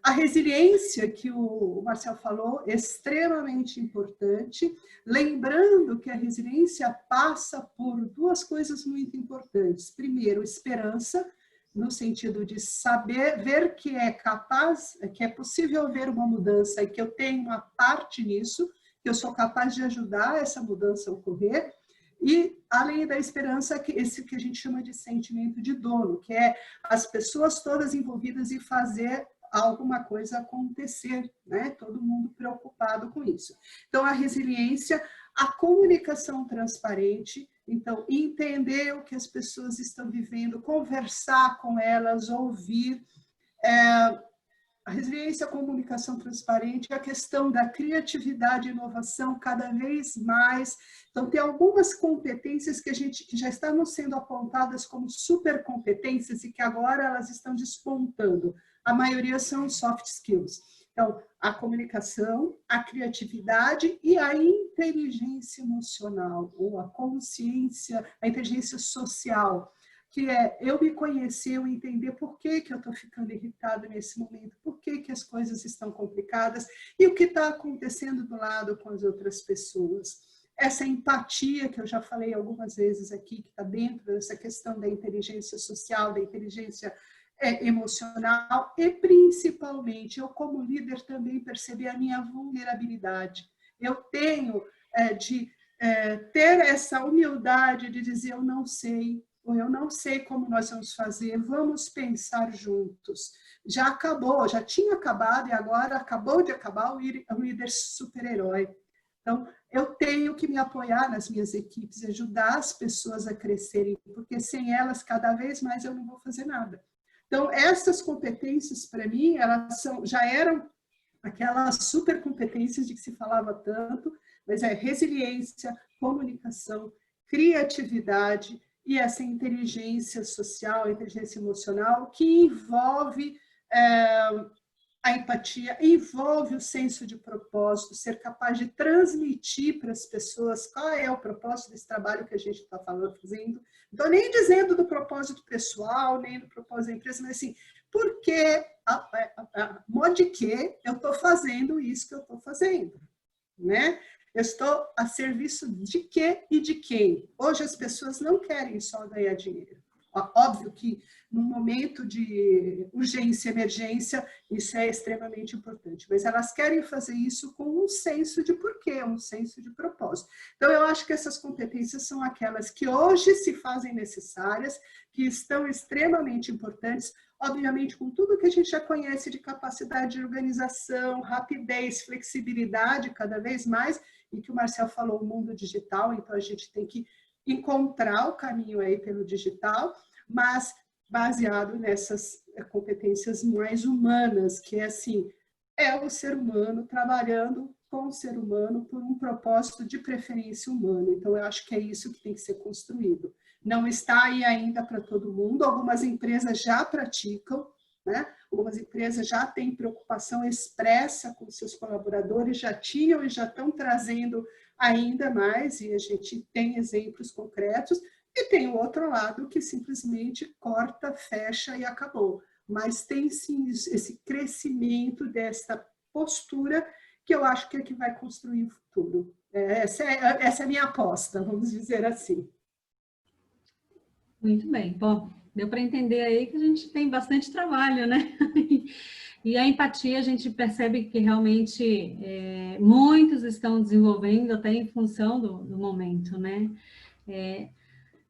A resiliência, que o Marcel falou, é extremamente importante. Lembrando que a resiliência passa por duas coisas muito importantes. Primeiro, esperança, no sentido de saber, ver que é capaz, que é possível haver uma mudança e que eu tenho uma parte nisso, que eu sou capaz de ajudar essa mudança a ocorrer. E, além da esperança, esse que a gente chama de sentimento de dono, que é as pessoas todas envolvidas em fazer alguma coisa acontecer, né? Todo mundo preocupado com isso. Então, a resiliência, a comunicação transparente, então, entender o que as pessoas estão vivendo, conversar com elas, ouvir, a resiliência, a comunicação transparente, a questão da criatividade e inovação cada vez mais. Então, tem algumas competências que já estavam sendo apontadas como supercompetências e que agora elas estão despontando. A maioria são soft skills. Então, a comunicação, a criatividade e a inteligência emocional, ou a consciência, a inteligência social, que é eu me conhecer, eu entender por que eu estou ficando irritado nesse momento, por que as coisas estão complicadas e o que está acontecendo do lado com as outras pessoas. Essa empatia, que eu já falei algumas vezes aqui, que está dentro dessa questão da inteligência social, da inteligência emocional, e principalmente, eu como líder também percebi a minha vulnerabilidade. Eu tenho de ter essa humildade de dizer eu não sei, ou eu não sei como nós vamos fazer, vamos pensar juntos. Já acabou, já tinha acabado e agora acabou de acabar o líder super-herói. Então, eu tenho que me apoiar nas minhas equipes, ajudar as pessoas a crescerem, porque sem elas, cada vez mais, eu não vou fazer nada. Então, essas competências, para mim, elas já eram aquelas super competências de que se falava tanto, mas é resiliência, comunicação, criatividade e essa inteligência social, inteligência emocional, que envolve a empatia, envolve o senso de propósito, ser capaz de transmitir para as pessoas qual é o propósito desse trabalho que a gente está fazendo. Não estou nem dizendo do propósito pessoal, nem do propósito da empresa, mas assim, por que, a modo de que eu estou fazendo isso que eu estou fazendo, né? Eu estou a serviço de quê e de quem? Hoje as pessoas não querem só ganhar dinheiro. Óbvio que num momento de urgência, emergência, isso é extremamente importante, mas elas querem fazer isso com um senso de porquê, um senso de propósito. Então, eu acho que essas competências são aquelas que hoje se fazem necessárias, que estão extremamente importantes, obviamente com tudo que a gente já conhece de capacidade de organização, rapidez, flexibilidade, cada vez mais, e que o Marcel falou, o mundo digital, então a gente tem que encontrar o caminho aí pelo digital, mas baseado nessas competências mais humanas, que é assim, é o ser humano trabalhando com o ser humano por um propósito de preferência humana. Então, eu acho que é isso que tem que ser construído. Não está aí ainda para todo mundo, algumas empresas já praticam, né? Algumas empresas já têm preocupação expressa com seus colaboradores, já tinham e já estão trazendo ainda mais, e a gente tem exemplos concretos, e tem o outro lado que simplesmente corta, fecha e acabou. Mas tem sim esse crescimento dessa postura que eu acho que é que vai construir o futuro. Essa é a minha aposta, vamos dizer assim. Muito bem. Bom, deu para entender aí que a gente tem bastante trabalho, né? E a empatia, a gente percebe que realmente muitos estão desenvolvendo até em função do momento, né?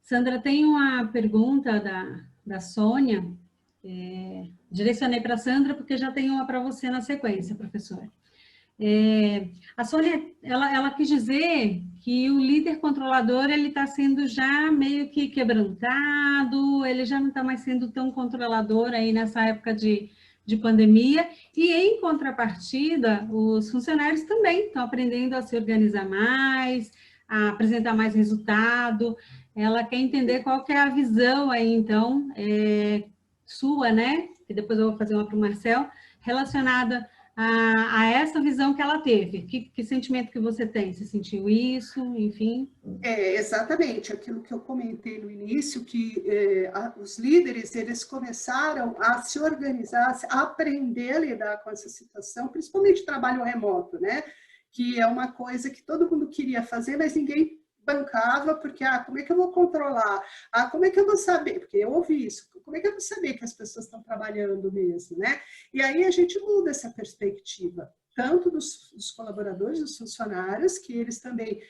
Sandra, tem uma pergunta da Sônia, direcionei para a Sandra porque já tem uma para você na sequência, professora. A Sônia, ela quis dizer que o líder controlador ele está sendo já meio que quebrantado, ele já não está mais sendo tão controlador aí nessa época de pandemia, e em contrapartida, os funcionários também estão aprendendo a se organizar mais, a apresentar mais resultado. Ela quer entender qual que é a visão aí, então, sua, né? E depois eu vou fazer uma para o Marcel, relacionada a essa visão que ela teve. Que sentimento que você tem? Você sentiu isso? Enfim? Exatamente, aquilo que eu comentei no início, que os líderes, eles começaram a se organizar, a aprender a lidar com essa situação, principalmente trabalho remoto, né? Que é uma coisa que todo mundo queria fazer, mas ninguém bancava, porque, como é que eu vou controlar? Como é que eu vou saber? Porque eu ouvi isso, como é que eu vou saber que as pessoas estão trabalhando mesmo, né? E aí a gente muda essa perspectiva, tanto dos colaboradores, dos funcionários, que eles também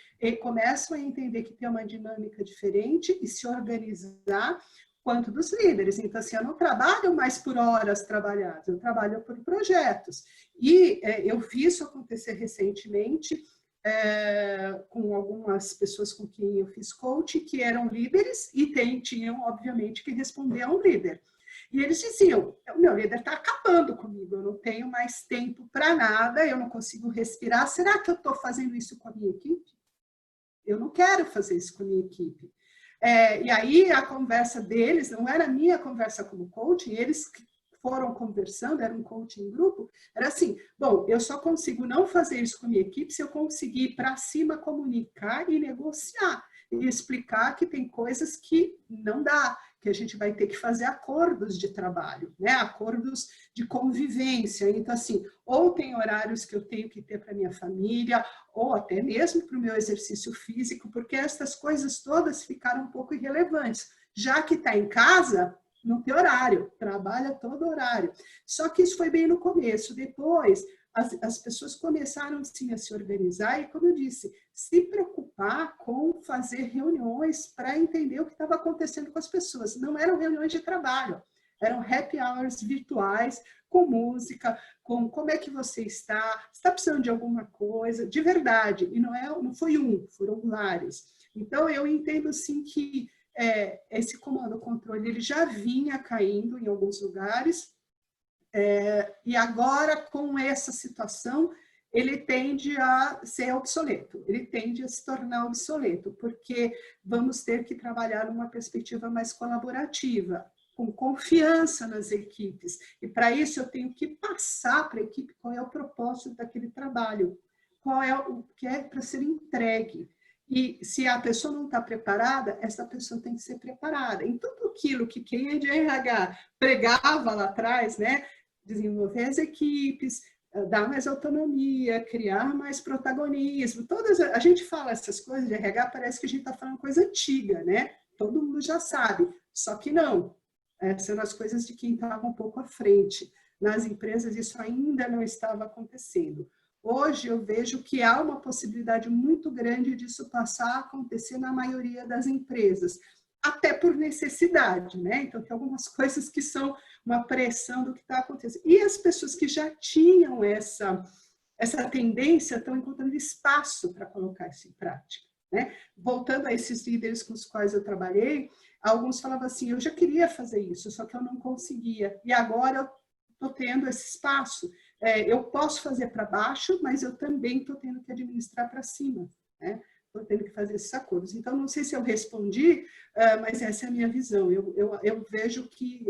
começam a entender que tem uma dinâmica diferente e se organizar, quanto dos líderes. Então, assim, eu não trabalho mais por horas trabalhadas, eu trabalho por projetos. E eu vi isso acontecer recentemente, com algumas pessoas com quem eu fiz coaching, que eram líderes e tinham, obviamente, que responder a um líder. E eles diziam, o meu líder está acabando comigo, eu não tenho mais tempo para nada, eu não consigo respirar, será que eu estou fazendo isso com a minha equipe? Eu não quero fazer isso com a minha equipe. E aí a conversa deles, não era a minha conversa como coach, eles foram conversando, era um coaching em grupo, era assim, bom, eu só consigo não fazer isso com a minha equipe se eu conseguir ir para cima comunicar e negociar, e explicar que tem coisas que não dá, que a gente vai ter que fazer acordos de trabalho, né? Acordos de convivência. Então, assim, ou tem horários que eu tenho que ter para minha família, ou até mesmo para o meu exercício físico, porque essas coisas todas ficaram um pouco irrelevantes. Já que está em casa, não tem horário, trabalha todo horário. Só que isso foi bem no começo. Depois, as pessoas começaram sim a se organizar e, como eu disse, se preocupar com fazer reuniões para entender o que estava acontecendo com as pessoas. Não eram reuniões de trabalho, eram happy hours virtuais, com música, com como é que você está precisando de alguma coisa, de verdade. E não foi foram vários. Então, eu entendo sim que esse comando-controle ele já vinha caindo em alguns lugares, e agora, com essa situação, ele tende a ser obsoleto, ele tende a se tornar obsoleto, porque vamos ter que trabalhar numa perspectiva mais colaborativa, com confiança nas equipes, e para isso eu tenho que passar para a equipe qual é o propósito daquele trabalho, qual é o que é para ser entregue. E se a pessoa não está preparada, essa pessoa tem que ser preparada. Em tudo aquilo que quem é de RH pregava lá atrás, né? Desenvolver as equipes, dar mais autonomia, criar mais protagonismo. A gente fala essas coisas de RH, parece que a gente está falando coisa antiga, né? Todo mundo já sabe, só que não. Essas eram as coisas de quem estava um pouco à frente. Nas empresas isso ainda não estava acontecendo. Hoje eu vejo que há uma possibilidade muito grande disso passar a acontecer na maioria das empresas, até por necessidade, né? Então tem algumas coisas que são uma pressão do que está acontecendo. E as pessoas que já tinham essa tendência estão encontrando espaço para colocar isso em prática, né? Voltando a esses líderes com os quais eu trabalhei, alguns falavam assim, eu já queria fazer isso, só que eu não conseguia, e agora eu estou tendo esse espaço. Eu posso fazer para baixo, mas eu também estou tendo que administrar para cima, né? Estou tendo que fazer esses acordos. Então, não sei se eu respondi, mas essa é a minha visão. Eu vejo que,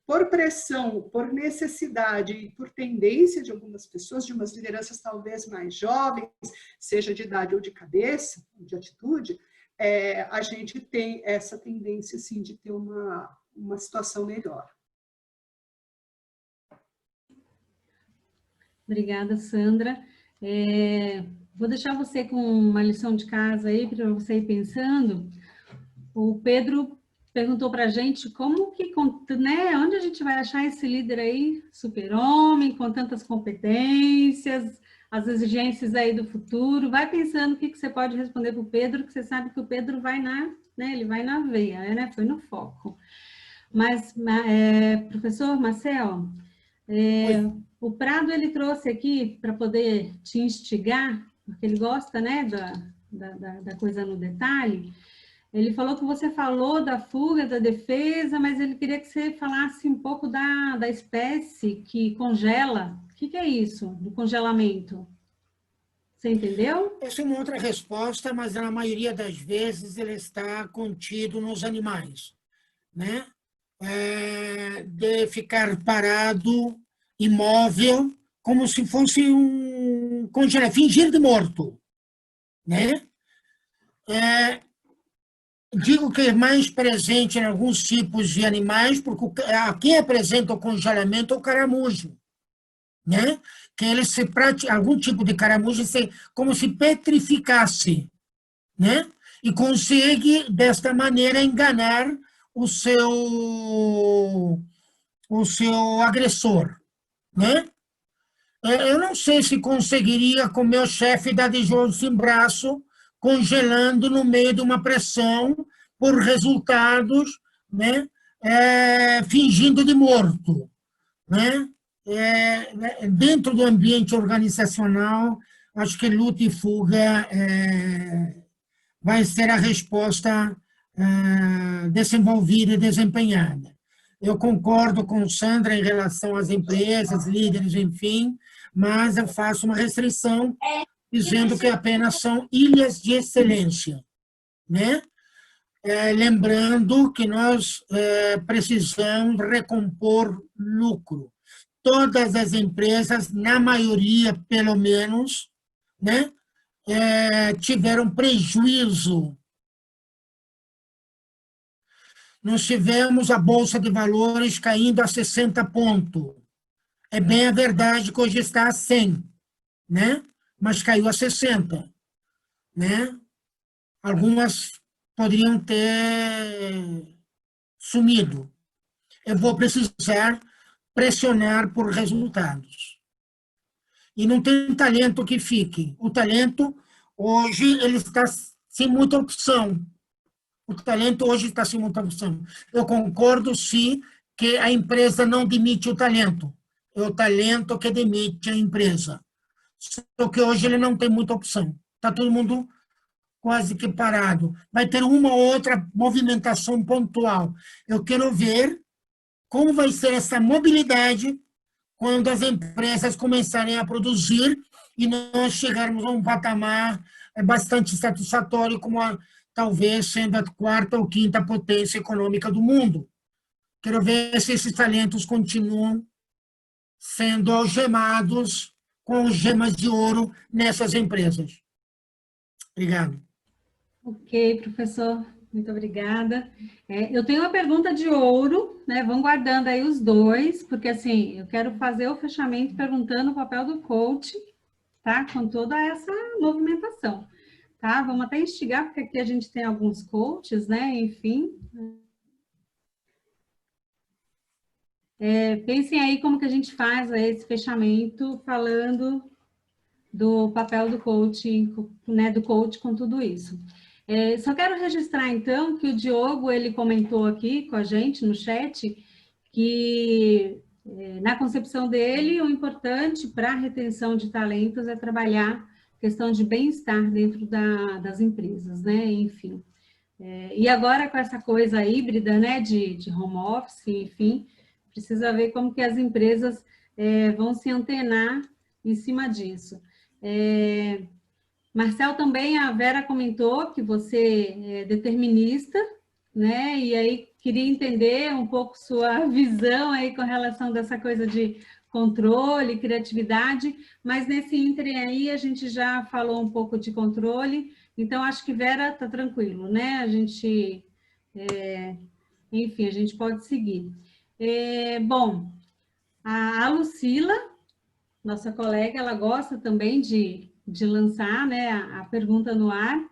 por pressão, por necessidade e por tendência de algumas pessoas, de umas lideranças talvez mais jovens, seja de idade ou de cabeça, de atitude, a gente tem essa tendência, assim, de ter uma situação melhor. Obrigada, Sandra. Vou deixar você com uma lição de casa aí para você ir pensando. O Pedro perguntou para a gente como que, né, onde a gente vai achar esse líder aí, super-homem, com tantas competências, as exigências aí do futuro. Vai pensando o que você pode responder para o Pedro, que você sabe que o Pedro vai ele vai na veia, né? Foi no foco. Mas, professor Marcel, o Prado, ele trouxe aqui para poder te instigar, porque ele gosta, né, da coisa no detalhe. Ele falou que você falou da fuga, da defesa, mas ele queria que você falasse um pouco da espécie que congela. O que é isso, do congelamento? Você entendeu? Essa é uma outra resposta, mas na maioria das vezes ele está contido nos animais, né? De ficar parado, imóvel, como se fosse um congelamento, fingir de morto, né? Digo que é mais presente em alguns tipos de animais, porque quem apresenta o congelamento é o caramujo, né? Que ele se pratica, algum tipo de caramujo como se petrificasse, né? E consegue, desta maneira, enganar o seu agressor, né? Eu não sei se conseguiria com meu chefe dar de jogo sem braço, congelando no meio de uma pressão por resultados, né? Fingindo de morto, né? Dentro do ambiente organizacional, acho que luta e fuga vai ser a resposta desenvolvida e desempenhada. Eu concordo com Sandra em relação às empresas, líderes, enfim, mas eu faço uma restrição dizendo que apenas são ilhas de excelência, né? Lembrando que nós precisamos recompor lucro. Todas as empresas, na maioria, pelo menos, né, tiveram prejuízo. Nós tivemos a Bolsa de Valores caindo a 60 pontos. É bem a verdade que hoje está a 100, né? Mas caiu a 60, né? Algumas poderiam ter sumido. Eu vou precisar pressionar por resultados. E não tem talento que fique. O talento, hoje, ele está sem muita opção. O talento hoje está sem muita opção. Eu concordo, sim, que a empresa não demite o talento. É o talento que demite a empresa. Só que hoje ele não tem muita opção. Está todo mundo quase que parado. Vai ter uma ou outra movimentação pontual. Eu quero ver como vai ser essa mobilidade quando as empresas começarem a produzir e nós chegarmos a um patamar bastante satisfatório, como talvez sendo a quarta ou quinta potência econômica do mundo. Quero ver se esses talentos continuam sendo algemados com gemas de ouro nessas empresas. Obrigado. Ok, professor, muito obrigada. Eu tenho uma pergunta de ouro, né? Vão guardando aí os dois, porque assim, eu quero fazer o fechamento perguntando o papel do coach, tá? Com toda essa movimentação, tá? Vamos até instigar, porque aqui a gente tem alguns coaches, né? Enfim. Pensem aí como que a gente faz esse fechamento falando do papel do coach, né? Do coach com tudo isso. Só quero registrar, então, que o Diogo, ele comentou aqui com a gente no chat, que na concepção dele, o importante para a retenção de talentos é trabalhar questão de bem-estar dentro das empresas, né? Enfim. E agora com essa coisa híbrida, né, de home office, enfim, precisa ver como que as empresas vão se antenar em cima disso. Marcel, também a Vera comentou que você é determinista, né? E aí queria entender um pouco sua visão aí com relação dessa coisa de controle, criatividade, mas nesse ínterim aí a gente já falou um pouco de controle, então acho que Vera está tranquilo, né? A gente, enfim, a gente pode seguir. Bom, a Lucila, nossa colega, ela gosta também de lançar, né, a pergunta no ar.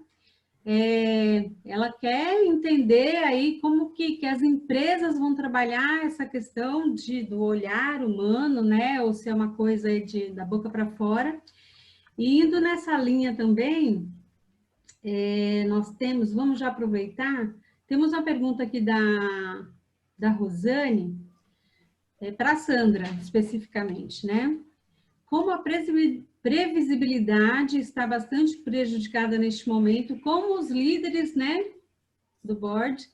Ela quer entender aí como que as empresas vão trabalhar essa questão do olhar humano, né, ou se é uma coisa aí da boca para fora. E indo nessa linha também, nós temos, vamos já aproveitar, temos uma pergunta aqui da Rosane, para a Sandra, especificamente, né? Como a previsibilidade está bastante prejudicada neste momento, como os líderes, né, do board,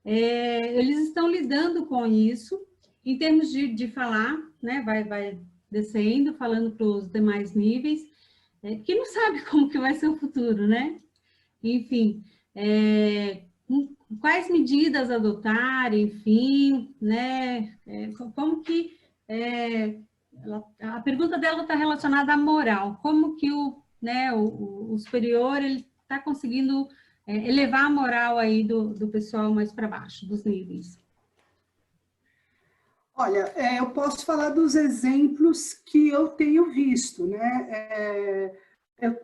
eles estão lidando com isso, em termos de falar, né, vai descendo, falando para os demais níveis, que não sabe como que vai ser o futuro, né? Enfim, quais medidas adotar, enfim, né? Como que... a pergunta dela está relacionada à moral. Como que o superior ele está conseguindo elevar a moral aí do pessoal mais para baixo, dos níveis? Olha, eu posso falar dos exemplos que eu tenho visto, né?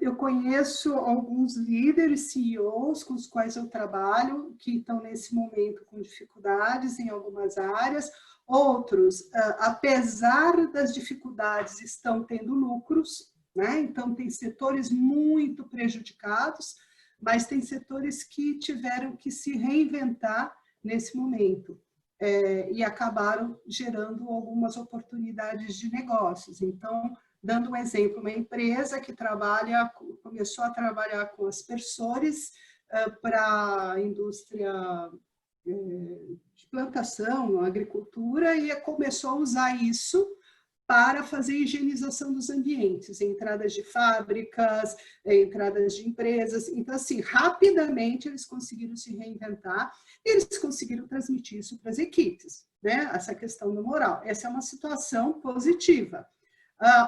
Eu conheço alguns líderes, CEOs, com os quais eu trabalho, que estão nesse momento com dificuldades em algumas áreas. Outros, apesar das dificuldades, estão tendo lucros, né? Então, tem setores muito prejudicados, mas tem setores que tiveram que se reinventar nesse momento. E acabaram gerando algumas oportunidades de negócios. Então, dando um exemplo, uma empresa que começou a trabalhar com aspersores para a indústria de plantação, agricultura, e começou a usar isso para fazer higienização dos ambientes, entradas de fábricas, entradas de empresas. Então, assim, rapidamente eles conseguiram se reinventar e eles conseguiram transmitir isso para as equipes, né? Essa questão do moral. Essa é uma situação positiva.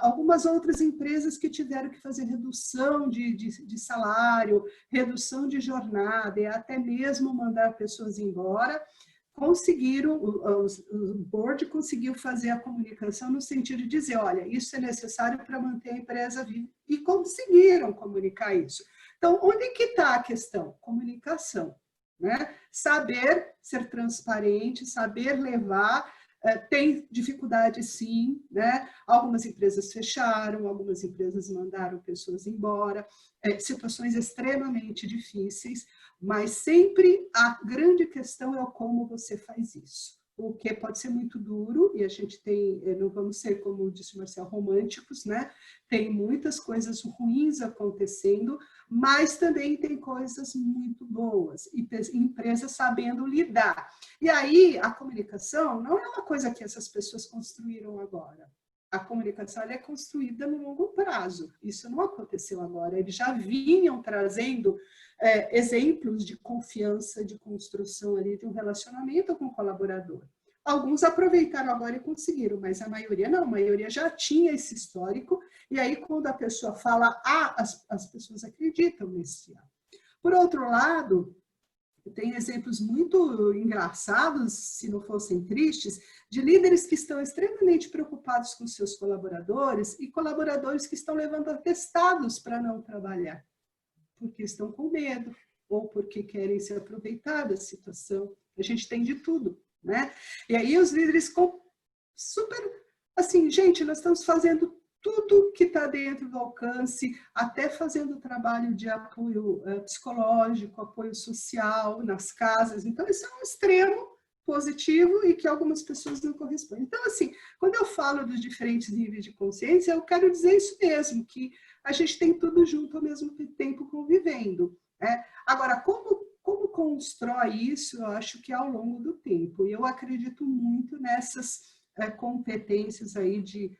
Algumas outras empresas que tiveram que fazer redução de salário, redução de jornada e até mesmo mandar pessoas embora, conseguiram, o board conseguiu fazer a comunicação no sentido de dizer, olha, isso é necessário para manter a empresa viva, e conseguiram comunicar isso. Então, onde que está a questão? Comunicação, né? Saber ser transparente, saber levar. Tem dificuldade, sim, né? Algumas empresas fecharam, algumas empresas mandaram pessoas embora, situações extremamente difíceis, mas sempre a grande questão é como você faz isso. O que pode ser muito duro, e a gente tem, não vamos ser, como disse o Marcel, românticos, né? Tem muitas coisas ruins acontecendo, mas também tem coisas muito boas, e empresas sabendo lidar. E aí, a comunicação não é uma coisa que essas pessoas construíram agora. A comunicação é construída no longo prazo. Isso não aconteceu agora. Eles já vinham trazendo exemplos de confiança, de construção ali de um relacionamento com o colaborador. Alguns aproveitaram agora e conseguiram, mas a maioria não. A maioria já tinha esse histórico. E aí, quando a pessoa fala as pessoas acreditam nesse A. Por outro lado, tem exemplos muito engraçados, se não fossem tristes, de líderes que estão extremamente preocupados com seus colaboradores e colaboradores que estão levando atestados para não trabalhar, porque estão com medo ou porque querem se aproveitar da situação. A gente tem de tudo, né? E aí os líderes super assim, gente, nós estamos fazendo tudo que está dentro do alcance, até fazendo trabalho de apoio psicológico, apoio social nas casas. Então, isso é um extremo positivo e que algumas pessoas não correspondem. Então, assim, quando eu falo dos diferentes níveis de consciência, eu quero dizer isso mesmo, que a gente tem tudo junto ao mesmo tempo convivendo. Né? Agora, como constrói isso, eu acho que é ao longo do tempo. E eu acredito muito nessas competências aí de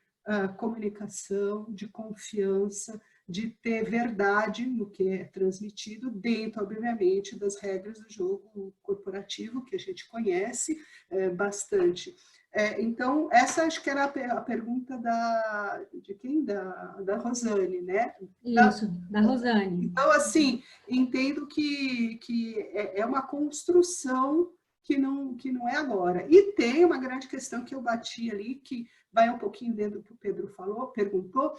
comunicação, de confiança, de ter verdade no que é transmitido, dentro, obviamente, das regras do jogo corporativo, que a gente conhece bastante. Então, essa acho que era a pergunta de quem? Da Rosane, né? Isso, da Rosane. Então, assim, entendo que é uma construção que não é agora. E tem uma grande questão que eu bati ali, que vai um pouquinho dentro do que o Pedro falou, perguntou,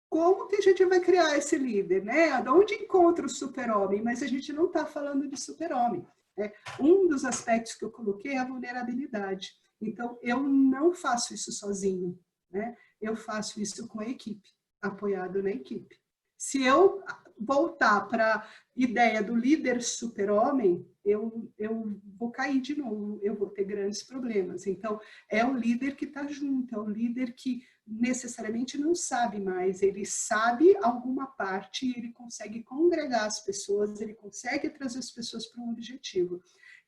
como que a gente vai criar esse líder, né? De onde encontra o super-homem? Mas a gente não está falando de super-homem. Né? Um dos aspectos que eu coloquei é a vulnerabilidade. Então, eu não faço isso sozinho, né? Eu faço isso com a equipe, apoiado na equipe. Se eu voltar para a ideia do líder super-homem, eu vou cair de novo, eu vou ter grandes problemas. Então, é o líder que está junto, é o líder que necessariamente não sabe mais, ele sabe alguma parte e ele consegue congregar as pessoas, ele consegue trazer as pessoas para um objetivo.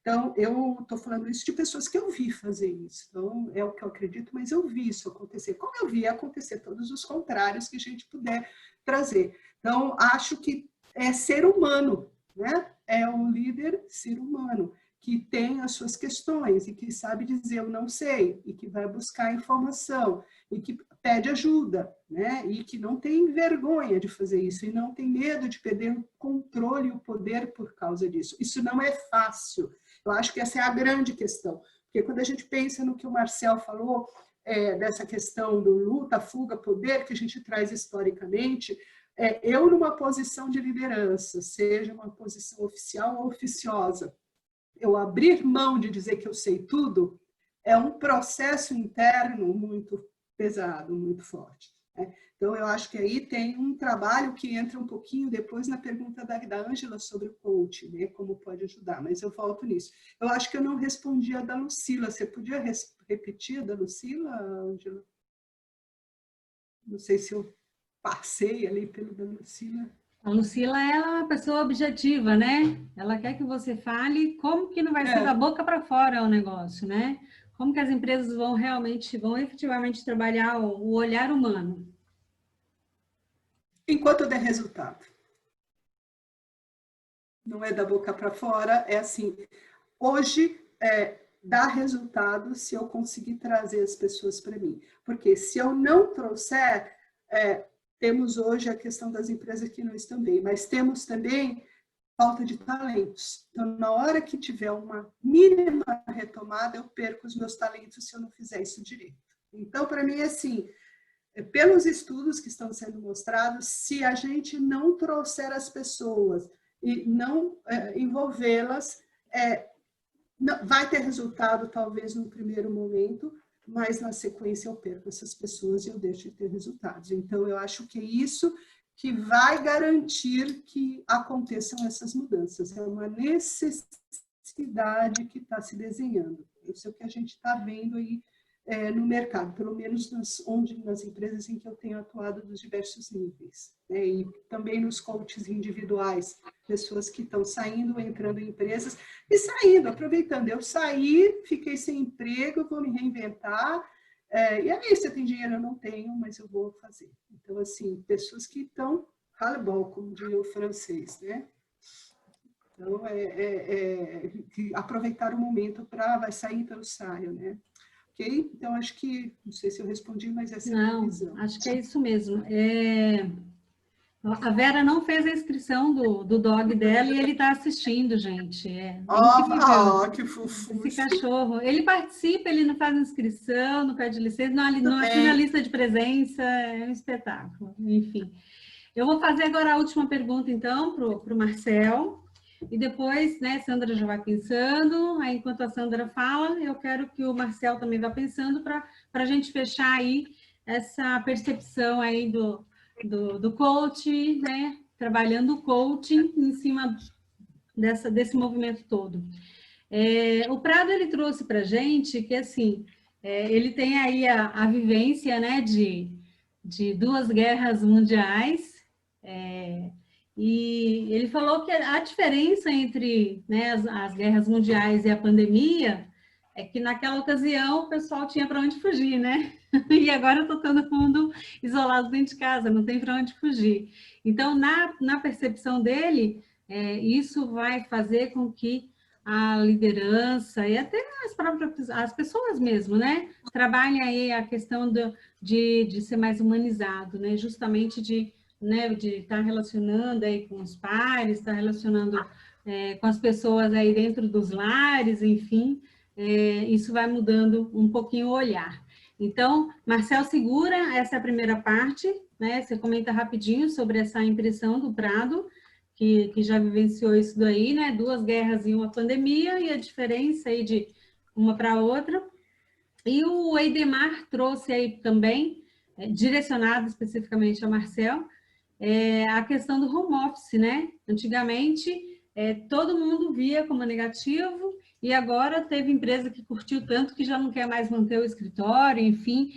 Então, eu estou falando isso de pessoas que eu vi fazer isso. Então, é o que eu acredito, mas eu vi isso acontecer. Como eu vi acontecer todos os contrários que a gente puder trazer. Então, acho que é ser humano, né? É um líder ser humano, que tem as suas questões e que sabe dizer eu não sei, e que vai buscar informação, e que pede ajuda, né? E que não tem vergonha de fazer isso, e não tem medo de perder o controle e o poder por causa disso. Isso não é fácil. Eu acho que essa é a grande questão. Porque quando a gente pensa no que o Marcel falou, dessa questão do luta, fuga, poder, que a gente traz historicamente, eu numa posição de liderança, seja uma posição oficial ou oficiosa, eu abrir mão de dizer que eu sei tudo, é um processo interno muito pesado, muito forte. Né? Então, eu acho que aí tem um trabalho que entra um pouquinho depois na pergunta da Ângela sobre o coach, né? Como pode ajudar, mas eu volto nisso. Eu acho que eu não respondi a da Lucila. Você podia repetir a da Lucila, Ângela? Não sei se eu passei ali pelo da Lucila. A Lucila, ela é uma pessoa objetiva, né? Ela quer que você fale como que não vai ser da boca para fora o negócio, né? Como que as empresas vão efetivamente trabalhar o olhar humano. Enquanto der resultado. Não é da boca para fora, é assim. Hoje, dá resultado se eu conseguir trazer as pessoas para mim. Porque se eu não trouxer, temos hoje a questão das empresas que não estão bem, mas temos também falta de talentos. Então, na hora que tiver uma mínima retomada, eu perco os meus talentos se eu não fizer isso direito. Então, para mim, assim, pelos estudos que estão sendo mostrados, se a gente não trouxer as pessoas e não envolvê-las, vai ter resultado, talvez, no primeiro momento, mas na sequência eu perco essas pessoas e eu deixo de ter resultados. Então, eu acho que é isso que vai garantir que aconteçam essas mudanças. É uma necessidade que está se desenhando. Isso é o que a gente está vendo aí no mercado, pelo menos nas empresas em que eu tenho atuado dos diversos níveis. Né? E também nos coaches individuais, pessoas que estão saindo, entrando em empresas e saindo, aproveitando. Eu saí, fiquei sem emprego, vou me reinventar, e aí, você tem dinheiro? Eu não tenho, mas eu vou fazer. Então, assim, pessoas que estão ras-le-bol, como diria o francês, né? Então, aproveitar o momento vai sair pelo saio, né? Ok? Então, acho que, não sei se eu respondi, mas essa é a minha visão. Acho que é isso mesmo. A Vera não fez a inscrição do dog dela e ele está assistindo, gente. É incrível. Que fofo. Esse cachorro. Ele participa, ele não faz inscrição, não pede licença, não assina a lista de presença, é um espetáculo. Enfim. Eu vou fazer agora a última pergunta, então, para o Marcel. E depois, né, Sandra já vai pensando. Aí, enquanto a Sandra fala, eu quero que o Marcel também vá pensando para a gente fechar aí essa percepção aí do coach, né? Trabalhando o coaching em cima desse movimento todo. O Prado, ele trouxe para a gente que, assim, ele tem aí a vivência, né, de 2 guerras mundiais, e ele falou que a diferença entre, né, as guerras mundiais e a pandemia é que naquela ocasião o pessoal tinha para onde fugir, né? E agora está todo mundo isolado dentro de casa, não tem para onde fugir. Então, na percepção dele, isso vai fazer com que a liderança e até as pessoas mesmo, né, trabalhem aí a questão de ser mais humanizado, né, justamente de estar relacionando aí com os pares, estar relacionando com as pessoas aí dentro dos lares, enfim, isso vai mudando um pouquinho o olhar. Então, Marcel, segura essa primeira parte, né? Você comenta rapidinho sobre essa impressão do Prado, que já vivenciou isso daí, né? 2 guerras e uma pandemia, e a diferença aí de uma para outra. E o Eidemar trouxe aí também, direcionado especificamente a Marcel, a questão do home office, né? Antigamente, todo mundo via como negativo, e agora teve empresa que curtiu tanto que já não quer mais manter o escritório, enfim.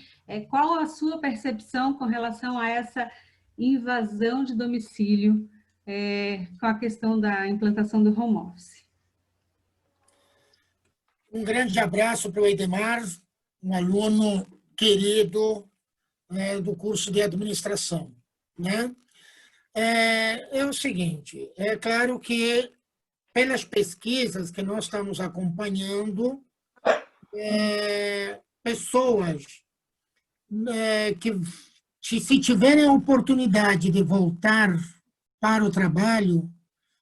Qual a sua percepção com relação a essa invasão de domicílio com a questão da implantação do home office? Um grande abraço para o Eidemar, um aluno querido do curso de administração, né? É o seguinte, é claro que pelas pesquisas que nós estamos acompanhando, pessoas que, se tiverem a oportunidade de voltar para o trabalho,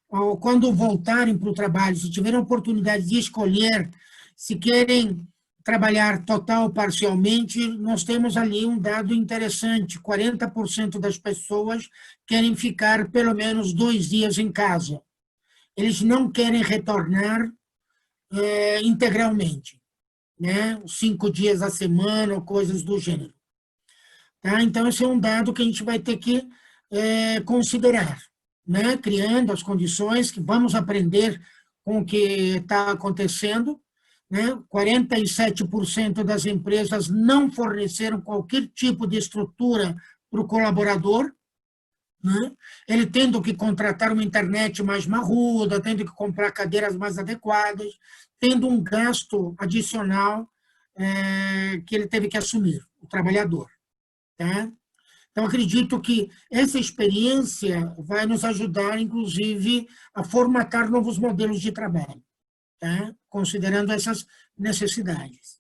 ou quando voltarem para o trabalho, se tiverem a oportunidade de escolher se querem trabalhar total ou parcialmente, nós temos ali um dado interessante, 40% das pessoas querem ficar pelo menos 2 dias em casa. Eles não querem retornar integralmente, né? 5 dias a semana ou coisas do gênero. Tá? Então, esse é um dado que a gente vai ter que considerar, né? Criando as condições que vamos aprender com o que está acontecendo, né? 47% das empresas não forneceram qualquer tipo de estrutura para o colaborador, né? Ele tendo que contratar uma internet mais marruda, tendo que comprar cadeiras mais adequadas, tendo um gasto adicional que ele teve que assumir, o trabalhador. Tá? Então, acredito que essa experiência vai nos ajudar, inclusive, a formatar novos modelos de trabalho, tá? Considerando essas necessidades.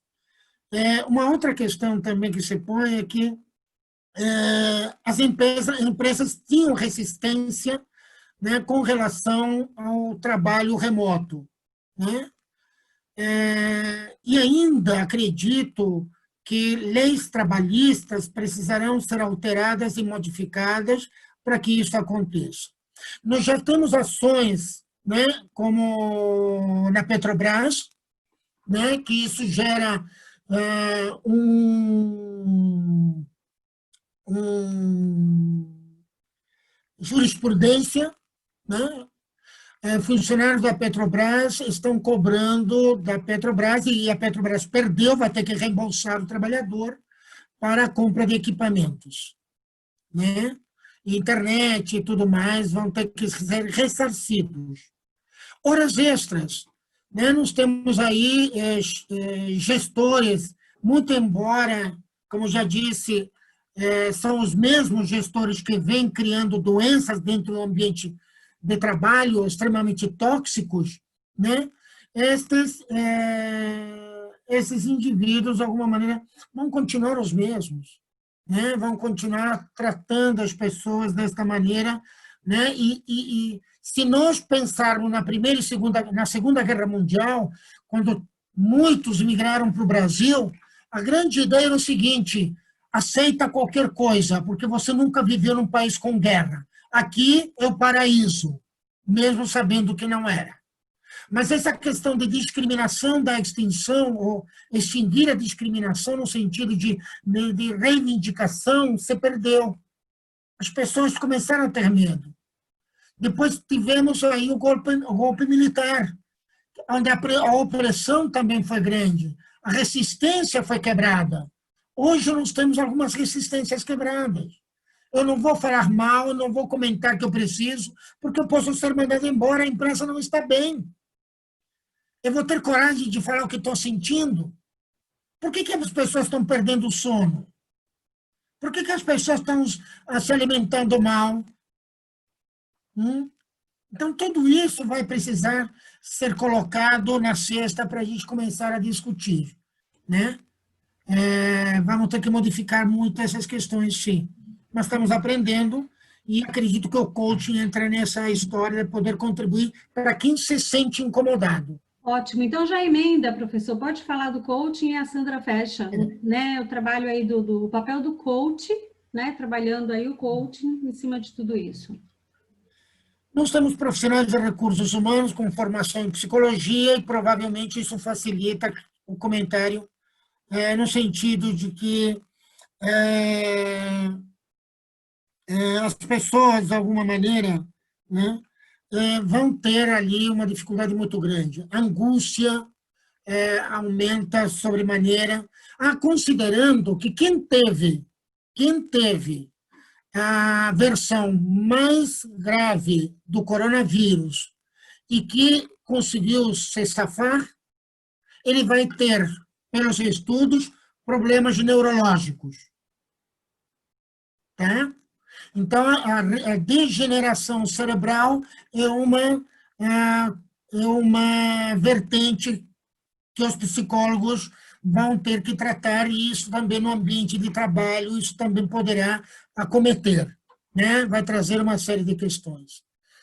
Uma outra questão também que se põe é que as empresas tinham resistência, né, com relação ao trabalho remoto, né? E ainda acredito que leis trabalhistas precisarão ser alteradas e modificadas para que isso aconteça. Nós já temos ações, né, como na Petrobras, né, que isso gera jurisprudência, né? Funcionários da Petrobras estão cobrando da Petrobras, e a Petrobras perdeu, vai ter que reembolsar o trabalhador para a compra de equipamentos, né? Internet e tudo mais vão ter que ser ressarcidos. Horas extras, né? Nós temos aí gestores, muito embora, como já disse, são os mesmos gestores que vêm criando doenças dentro do ambiente de trabalho extremamente tóxicos, né? Esses indivíduos, de alguma maneira, vão continuar os mesmos, né? Vão continuar tratando as pessoas desta maneira, né? E se nós pensarmos na Segunda Guerra Mundial, quando muitos migraram para o Brasil, a grande ideia era o seguinte: aceita qualquer coisa, porque você nunca viveu num país com guerra. Aqui é o paraíso, mesmo sabendo que não era. Mas essa questão de discriminação da extinção, ou extinguir a discriminação no sentido de reivindicação, se perdeu. As pessoas começaram a ter medo. Depois tivemos aí o golpe militar, onde a opressão também foi grande, a resistência foi quebrada. Hoje nós temos algumas resistências quebradas. Eu não vou falar mal, eu não vou comentar que eu preciso, porque eu posso ser mandado embora, a imprensa não está bem. Eu vou ter coragem de falar o que estou sentindo? Por que as pessoas estão perdendo o sono? Por que as pessoas estão se alimentando mal? Então, tudo isso vai precisar ser colocado na cesta para a gente começar a discutir, né? Vamos ter que modificar muito essas questões, sim. Mas estamos aprendendo e acredito que o coaching entra nessa história de poder contribuir para quem se sente incomodado. Ótimo. Então, já emenda, professor, pode falar do coaching e a Sandra fecha, né? O trabalho aí do papel do coach, né? Trabalhando aí o coaching em cima de tudo isso. Nós temos profissionais de recursos humanos com formação em psicologia e provavelmente isso facilita o comentário no sentido de que as pessoas, de alguma maneira, né, vão ter ali uma dificuldade muito grande. A angústia aumenta sobremaneira, considerando que quem teve a versão mais grave do coronavírus e que conseguiu se safar, ele vai ter, pelos estudos, problemas neurológicos. Tá? Então, a degeneração cerebral é uma vertente que os psicólogos vão ter que tratar, e isso também no ambiente de trabalho, isso também poderá acometer, né? Vai trazer uma série de questões.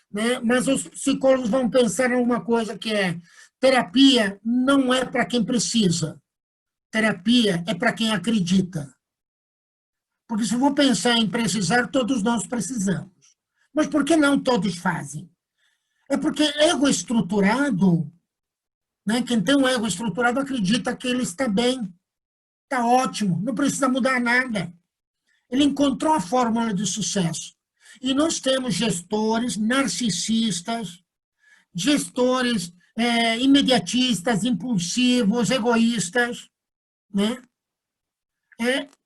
Né? Mas os psicólogos vão pensar em uma coisa que é: terapia não é para quem precisa, terapia é para quem acredita. Porque se eu vou pensar em precisar, todos nós precisamos. Mas por que não todos fazem? É porque ego estruturado, né? Quem tem um ego estruturado acredita que ele está bem, está ótimo, não precisa mudar nada. Ele encontrou a fórmula de sucesso. E nós temos gestores narcisistas, gestores imediatistas, impulsivos, egoístas, né?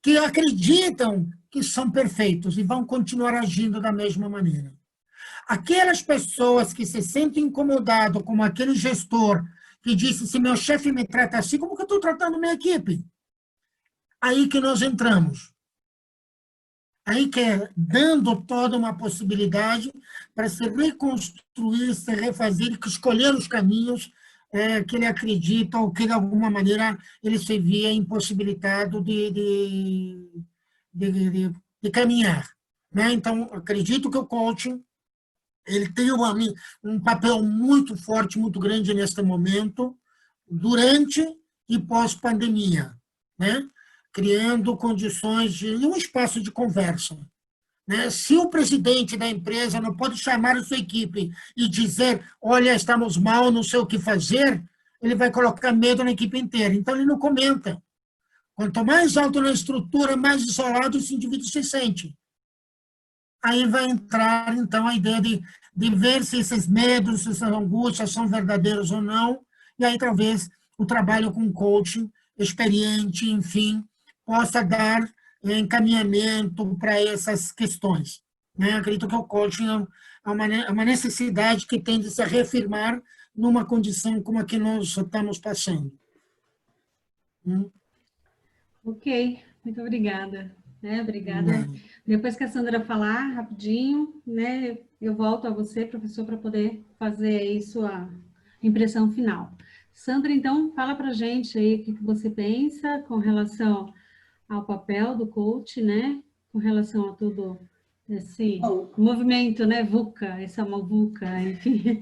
Que acreditam que são perfeitos e vão continuar agindo da mesma maneira. Aquelas pessoas que se sentem incomodadas, como aquele gestor que disse, se meu chefe me trata assim, como que eu estou tratando minha equipe? Aí que nós entramos. Aí que é dando toda uma possibilidade para se reconstruir, se refazer, escolher os caminhos que ele acredita ou que, de alguma maneira, ele se via impossibilitado de caminhar. Né? Então, acredito que o coaching ele tem um papel muito forte, muito grande neste momento, durante e pós-pandemia, né? Criando condições de um espaço de conversa. Né? Se o presidente da empresa não pode chamar a sua equipe e dizer, olha, estamos mal, não sei o que fazer, ele vai colocar medo na equipe inteira. Então, ele não comenta. Quanto mais alto na estrutura, mais isolado esse indivíduo se sente. Aí vai entrar, então, a ideia de ver se esses medos, se essas angústias são verdadeiros ou não, e aí talvez o trabalho com coaching experiente, enfim, possa dar encaminhamento para essas questões. Né? Acredito que o coaching é uma necessidade que tem de se reafirmar numa condição como a que nós estamos passando. Ok, muito obrigada. Obrigada. Depois que a Sandra falar, rapidinho, né, eu volto a você, professor, para poder fazer aí sua impressão final. Sandra, então, fala para a gente aí o que você pensa com relação ao papel do coach, né, com relação a tudo esse movimento, né, VUCA, essa VUCA, enfim.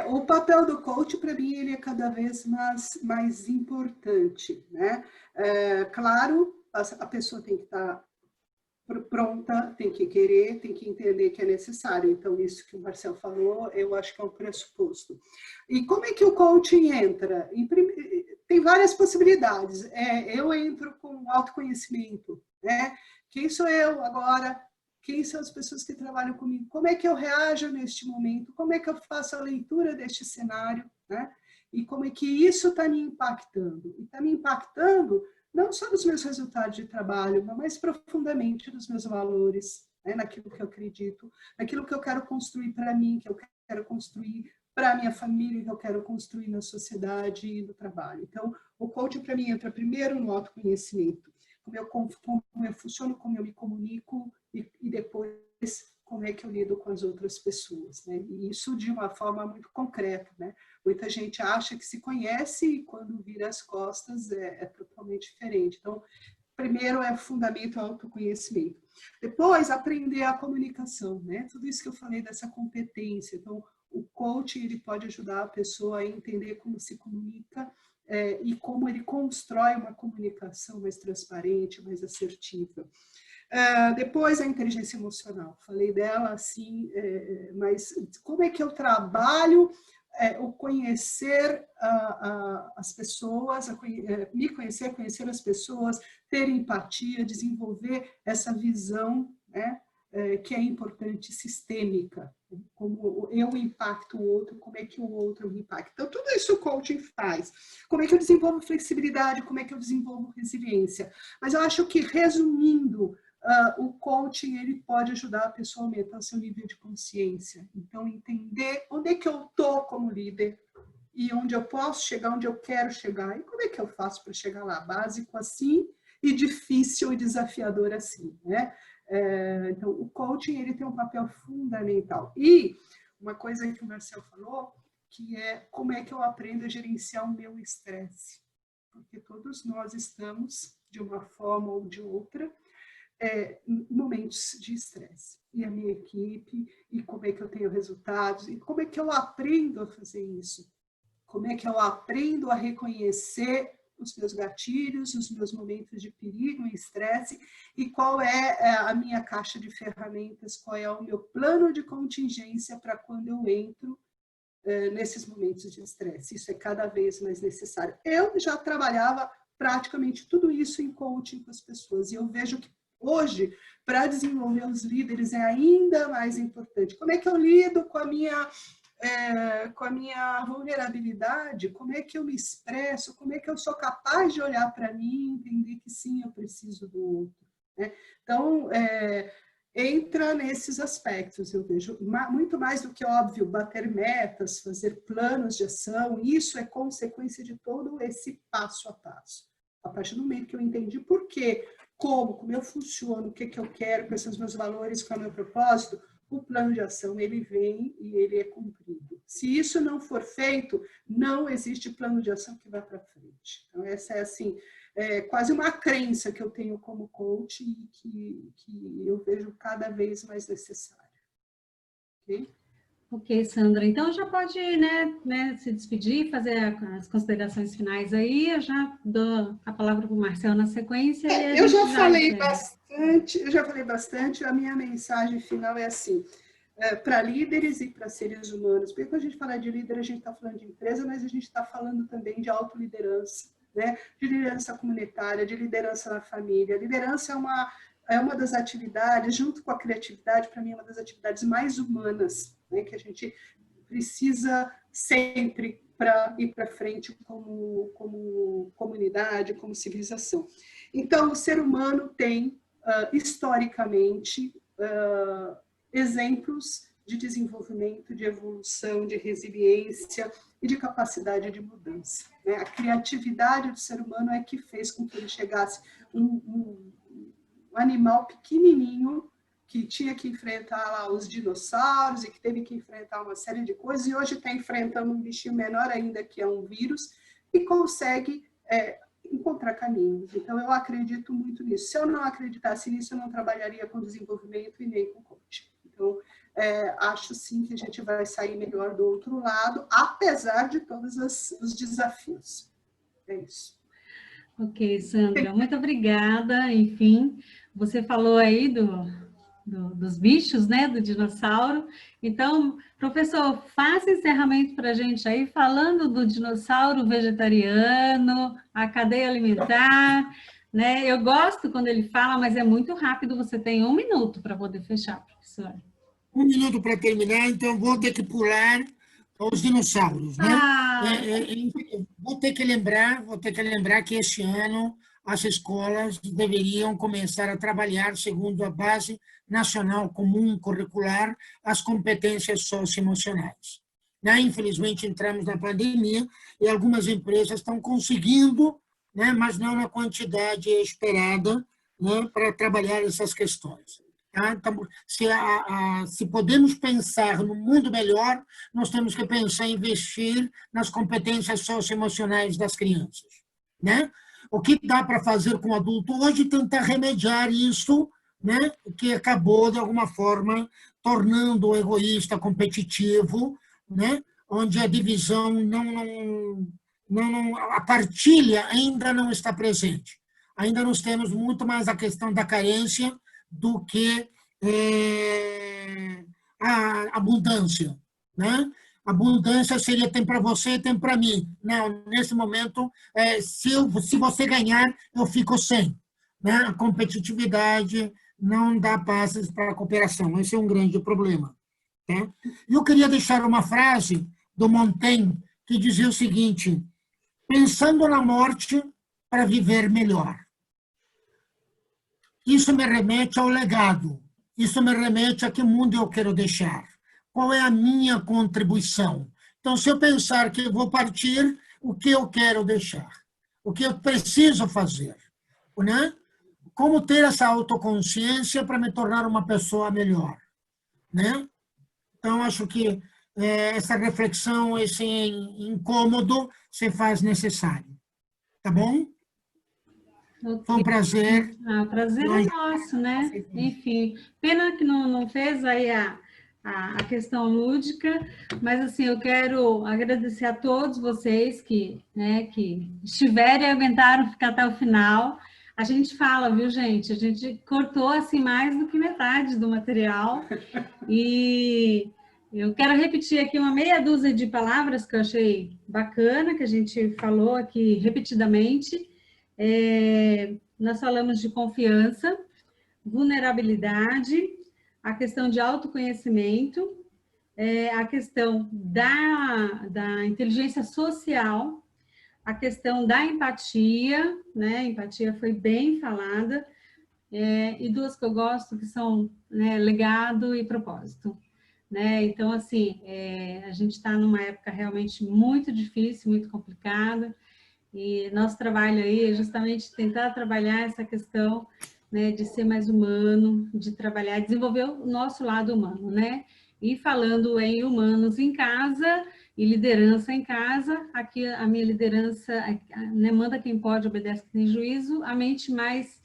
O papel do coach, para mim, ele é cada vez mais importante, né? Claro, a pessoa tem que estar pronta, tem que querer, tem que entender que é necessário. Então, isso que o Marcel falou, eu acho que é um pressuposto. E como é que o coaching entra? Tem várias possibilidades. Eu entro com autoconhecimento, né? Quem sou eu agora? Quem são as pessoas que trabalham comigo? Como é que eu reajo neste momento? Como é que eu faço a leitura deste cenário? Né? E como é que isso está me impactando? E está me impactando não só nos meus resultados de trabalho, mas mais profundamente nos meus valores, né? Naquilo que eu acredito, naquilo que eu quero construir para mim, que eu quero construir para a minha família, que eu quero construir na sociedade e no trabalho. Então, o coaching para mim entra primeiro no autoconhecimento, como eu funciono, como eu me comunico e depois como é que eu lido com as outras pessoas, né? E isso de uma forma muito concreta, né? Muita gente acha que se conhece e quando vira as costas é totalmente diferente. Então, primeiro é fundamento autoconhecimento. Depois, aprender a comunicação, né? Tudo isso que eu falei dessa competência. Então, o coaching ele pode ajudar a pessoa a entender como se comunica e como ele constrói uma comunicação mais transparente, mais assertiva. Depois a inteligência emocional, falei dela assim, mas como é que eu trabalho o conhecer as pessoas, me conhecer, conhecer as pessoas, ter empatia, desenvolver essa visão, né, que é importante, sistêmica, como eu impacto o outro, como é que o outro me impacta. Então, tudo isso o coaching faz. Como é que eu desenvolvo flexibilidade, como é que eu desenvolvo resiliência. Mas eu acho que, resumindo, o coaching ele pode ajudar a pessoa a aumentar seu nível de consciência. Então, entender onde é que eu estou como líder e onde eu posso chegar, onde eu quero chegar. E como é que eu faço para chegar lá? Básico assim e difícil e desafiador assim, né? Então, o coaching ele tem um papel fundamental. E uma coisa que o Marcel falou, que é como é que eu aprendo a gerenciar o meu estresse. Porque todos nós estamos, de uma forma ou de outra, momentos de estresse. E a minha equipe, e como é que eu tenho resultados, e como é que eu aprendo a fazer isso. Como é que eu aprendo a reconhecer os meus gatilhos, os meus momentos de perigo e estresse, e qual é a minha caixa de ferramentas, qual é o meu plano de contingência para quando eu entro nesses momentos de estresse. Isso é cada vez mais necessário. Eu já trabalhava praticamente tudo isso em coaching com as pessoas, e eu vejo que hoje, para desenvolver os líderes, é ainda mais importante. Como é que eu lido com a minha vulnerabilidade? Como é que eu me expresso? Como é que eu sou capaz de olhar para mim e entender que sim, eu preciso do outro? né? Então, entra nesses aspectos, eu vejo, muito mais do que óbvio, bater metas, fazer planos de ação, isso é consequência de todo esse passo a passo. A partir do momento que eu entendi por quê, como eu funciono, o que eu quero, quais são os meus valores, qual é o meu propósito, o plano de ação, ele vem e ele é cumprido. Se isso não for feito, não existe plano de ação que vá para frente. Então, essa é, assim, quase uma crença que eu tenho como coach e que eu vejo cada vez mais necessária. Ok? Ok, Sandra. Então, já pode, né, se despedir, fazer as considerações finais aí. Eu já dou a palavra para o Marcel na sequência. E Eu já falei bastante. A minha mensagem final é assim, para líderes e para seres humanos. Porque quando a gente fala de líder, a gente está falando de empresa, mas a gente está falando também de autoliderança, né? De liderança comunitária, de liderança na família. A liderança é uma das atividades, junto com a criatividade, para mim é uma das atividades mais humanas, né, que a gente precisa sempre para ir para frente como comunidade, como civilização. Então, o ser humano tem, historicamente, exemplos de desenvolvimento, de evolução, de resiliência e de capacidade de mudança, né? A criatividade do ser humano é que fez com que ele chegasse um animal pequenininho que tinha que enfrentar lá os dinossauros e que teve que enfrentar uma série de coisas, e hoje está enfrentando um bichinho menor ainda, que é um vírus, e consegue encontrar caminhos. Então, eu acredito muito nisso. Se eu não acreditasse nisso, eu não trabalharia com desenvolvimento e nem com coaching. Então, acho sim que a gente vai sair melhor do outro lado, apesar de todos os desafios. É isso. Ok, Sandra, muito obrigada. Enfim, você falou aí dos bichos, né, do dinossauro. Então, professor, faça encerramento para a gente aí, falando do dinossauro vegetariano, a cadeia alimentar, né? Eu gosto quando ele fala, mas é muito rápido, você tem 1 minuto para poder fechar, professor. 1 minuto para terminar, então vou ter que pular os dinossauros, né? Vou ter que lembrar que este ano as escolas deveriam começar a trabalhar segundo a Base Nacional Comum Curricular as competências socioemocionais. Né? Infelizmente, entramos na pandemia e algumas empresas estão conseguindo, né, mas não na quantidade esperada, né, para trabalhar essas questões. Então, se podemos pensar no mundo melhor, nós temos que pensar em investir nas competências socioemocionais das crianças, né? O que dá para fazer com o adulto hoje é tentar remediar isso, né? Que acabou, de alguma forma, tornando o egoísta competitivo, né? Onde a divisão, a partilha ainda não está presente. Ainda nós temos muito mais a questão da carência do que a abundância, né? Abundância seria tem para você e tem para mim. Não, nesse momento, se você ganhar, eu fico sem. Né? A competitividade não dá passes para a cooperação. Esse é um grande problema. Né? Eu queria deixar uma frase do Montaigne que dizia o seguinte: pensando na morte para viver melhor. Isso me remete ao legado. Isso me remete a que mundo eu quero deixar. Qual é a minha contribuição? Então, se eu pensar que eu vou partir, o que eu quero deixar? O que eu preciso fazer? Né? Como ter essa autoconsciência para me tornar uma pessoa melhor? Né? Então, acho que essa reflexão, esse incômodo, se faz necessário. Tá bom? Okay. Foi um prazer. O prazer é nosso, né? Enfim, pena que não fez aí a questão lúdica, mas assim, eu quero agradecer a todos vocês que estiverem e aguentaram ficar até o final. A gente fala, viu, gente? A gente cortou assim mais do que metade do material e eu quero repetir aqui uma meia dúzia de palavras que eu achei bacana, que a gente falou aqui repetidamente. Nós falamos de confiança, vulnerabilidade, a questão de autoconhecimento, a questão da inteligência social, a questão da empatia, né? Empatia foi bem falada, e duas que eu gosto, que são, né, legado e propósito. Né? Então, assim, a gente está numa época realmente muito difícil, muito complicada, e nosso trabalho aí é justamente tentar trabalhar essa questão, né, de ser mais humano, de trabalhar, desenvolver o nosso lado humano, né? E falando em humanos em casa e liderança em casa, aqui a minha liderança, né, manda quem pode, obedece quem tem juízo, a mente mais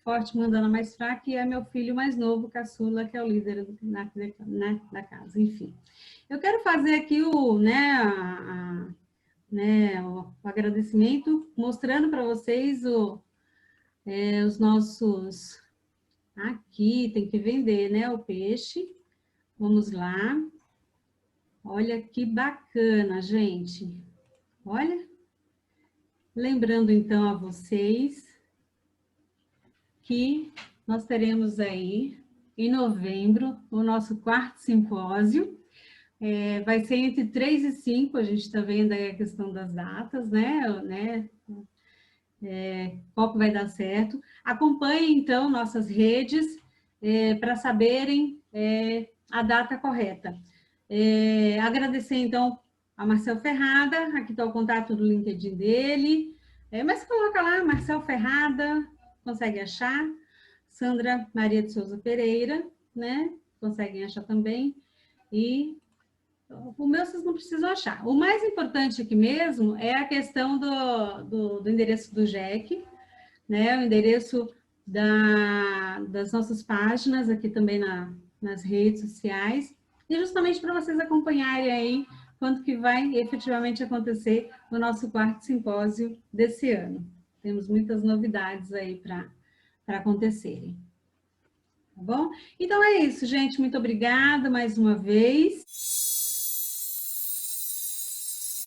forte mandando a mais fraca, e é meu filho mais novo, caçula, que é o líder da casa, enfim. Eu quero fazer aqui o agradecimento, mostrando para vocês os nossos... Aqui tem que vender, né, o peixe. Vamos lá. Olha que bacana, gente. Olha. Lembrando, então, a vocês que nós teremos aí, em novembro, o nosso 4º simpósio. Vai ser entre 3 e 5, a gente está vendo aí a questão das datas, né? Qual que vai dar certo. Acompanhem, então, nossas redes para saberem a data correta. Agradecer, então, a Marcel Ferrada, aqui está o contato do LinkedIn dele, mas coloca lá, Marcel Ferrada, consegue achar, Sandra Maria de Souza Pereira, né? Conseguem achar também, e o meu vocês não precisam achar. O mais importante aqui mesmo é a questão do endereço do JEC, né? O endereço das nossas páginas aqui também nas redes sociais, e justamente para vocês acompanharem aí quanto que vai efetivamente acontecer no nosso 4º simpósio desse ano. Temos muitas novidades aí para acontecerem. Tá bom? Então é isso, gente. Muito obrigada mais uma vez.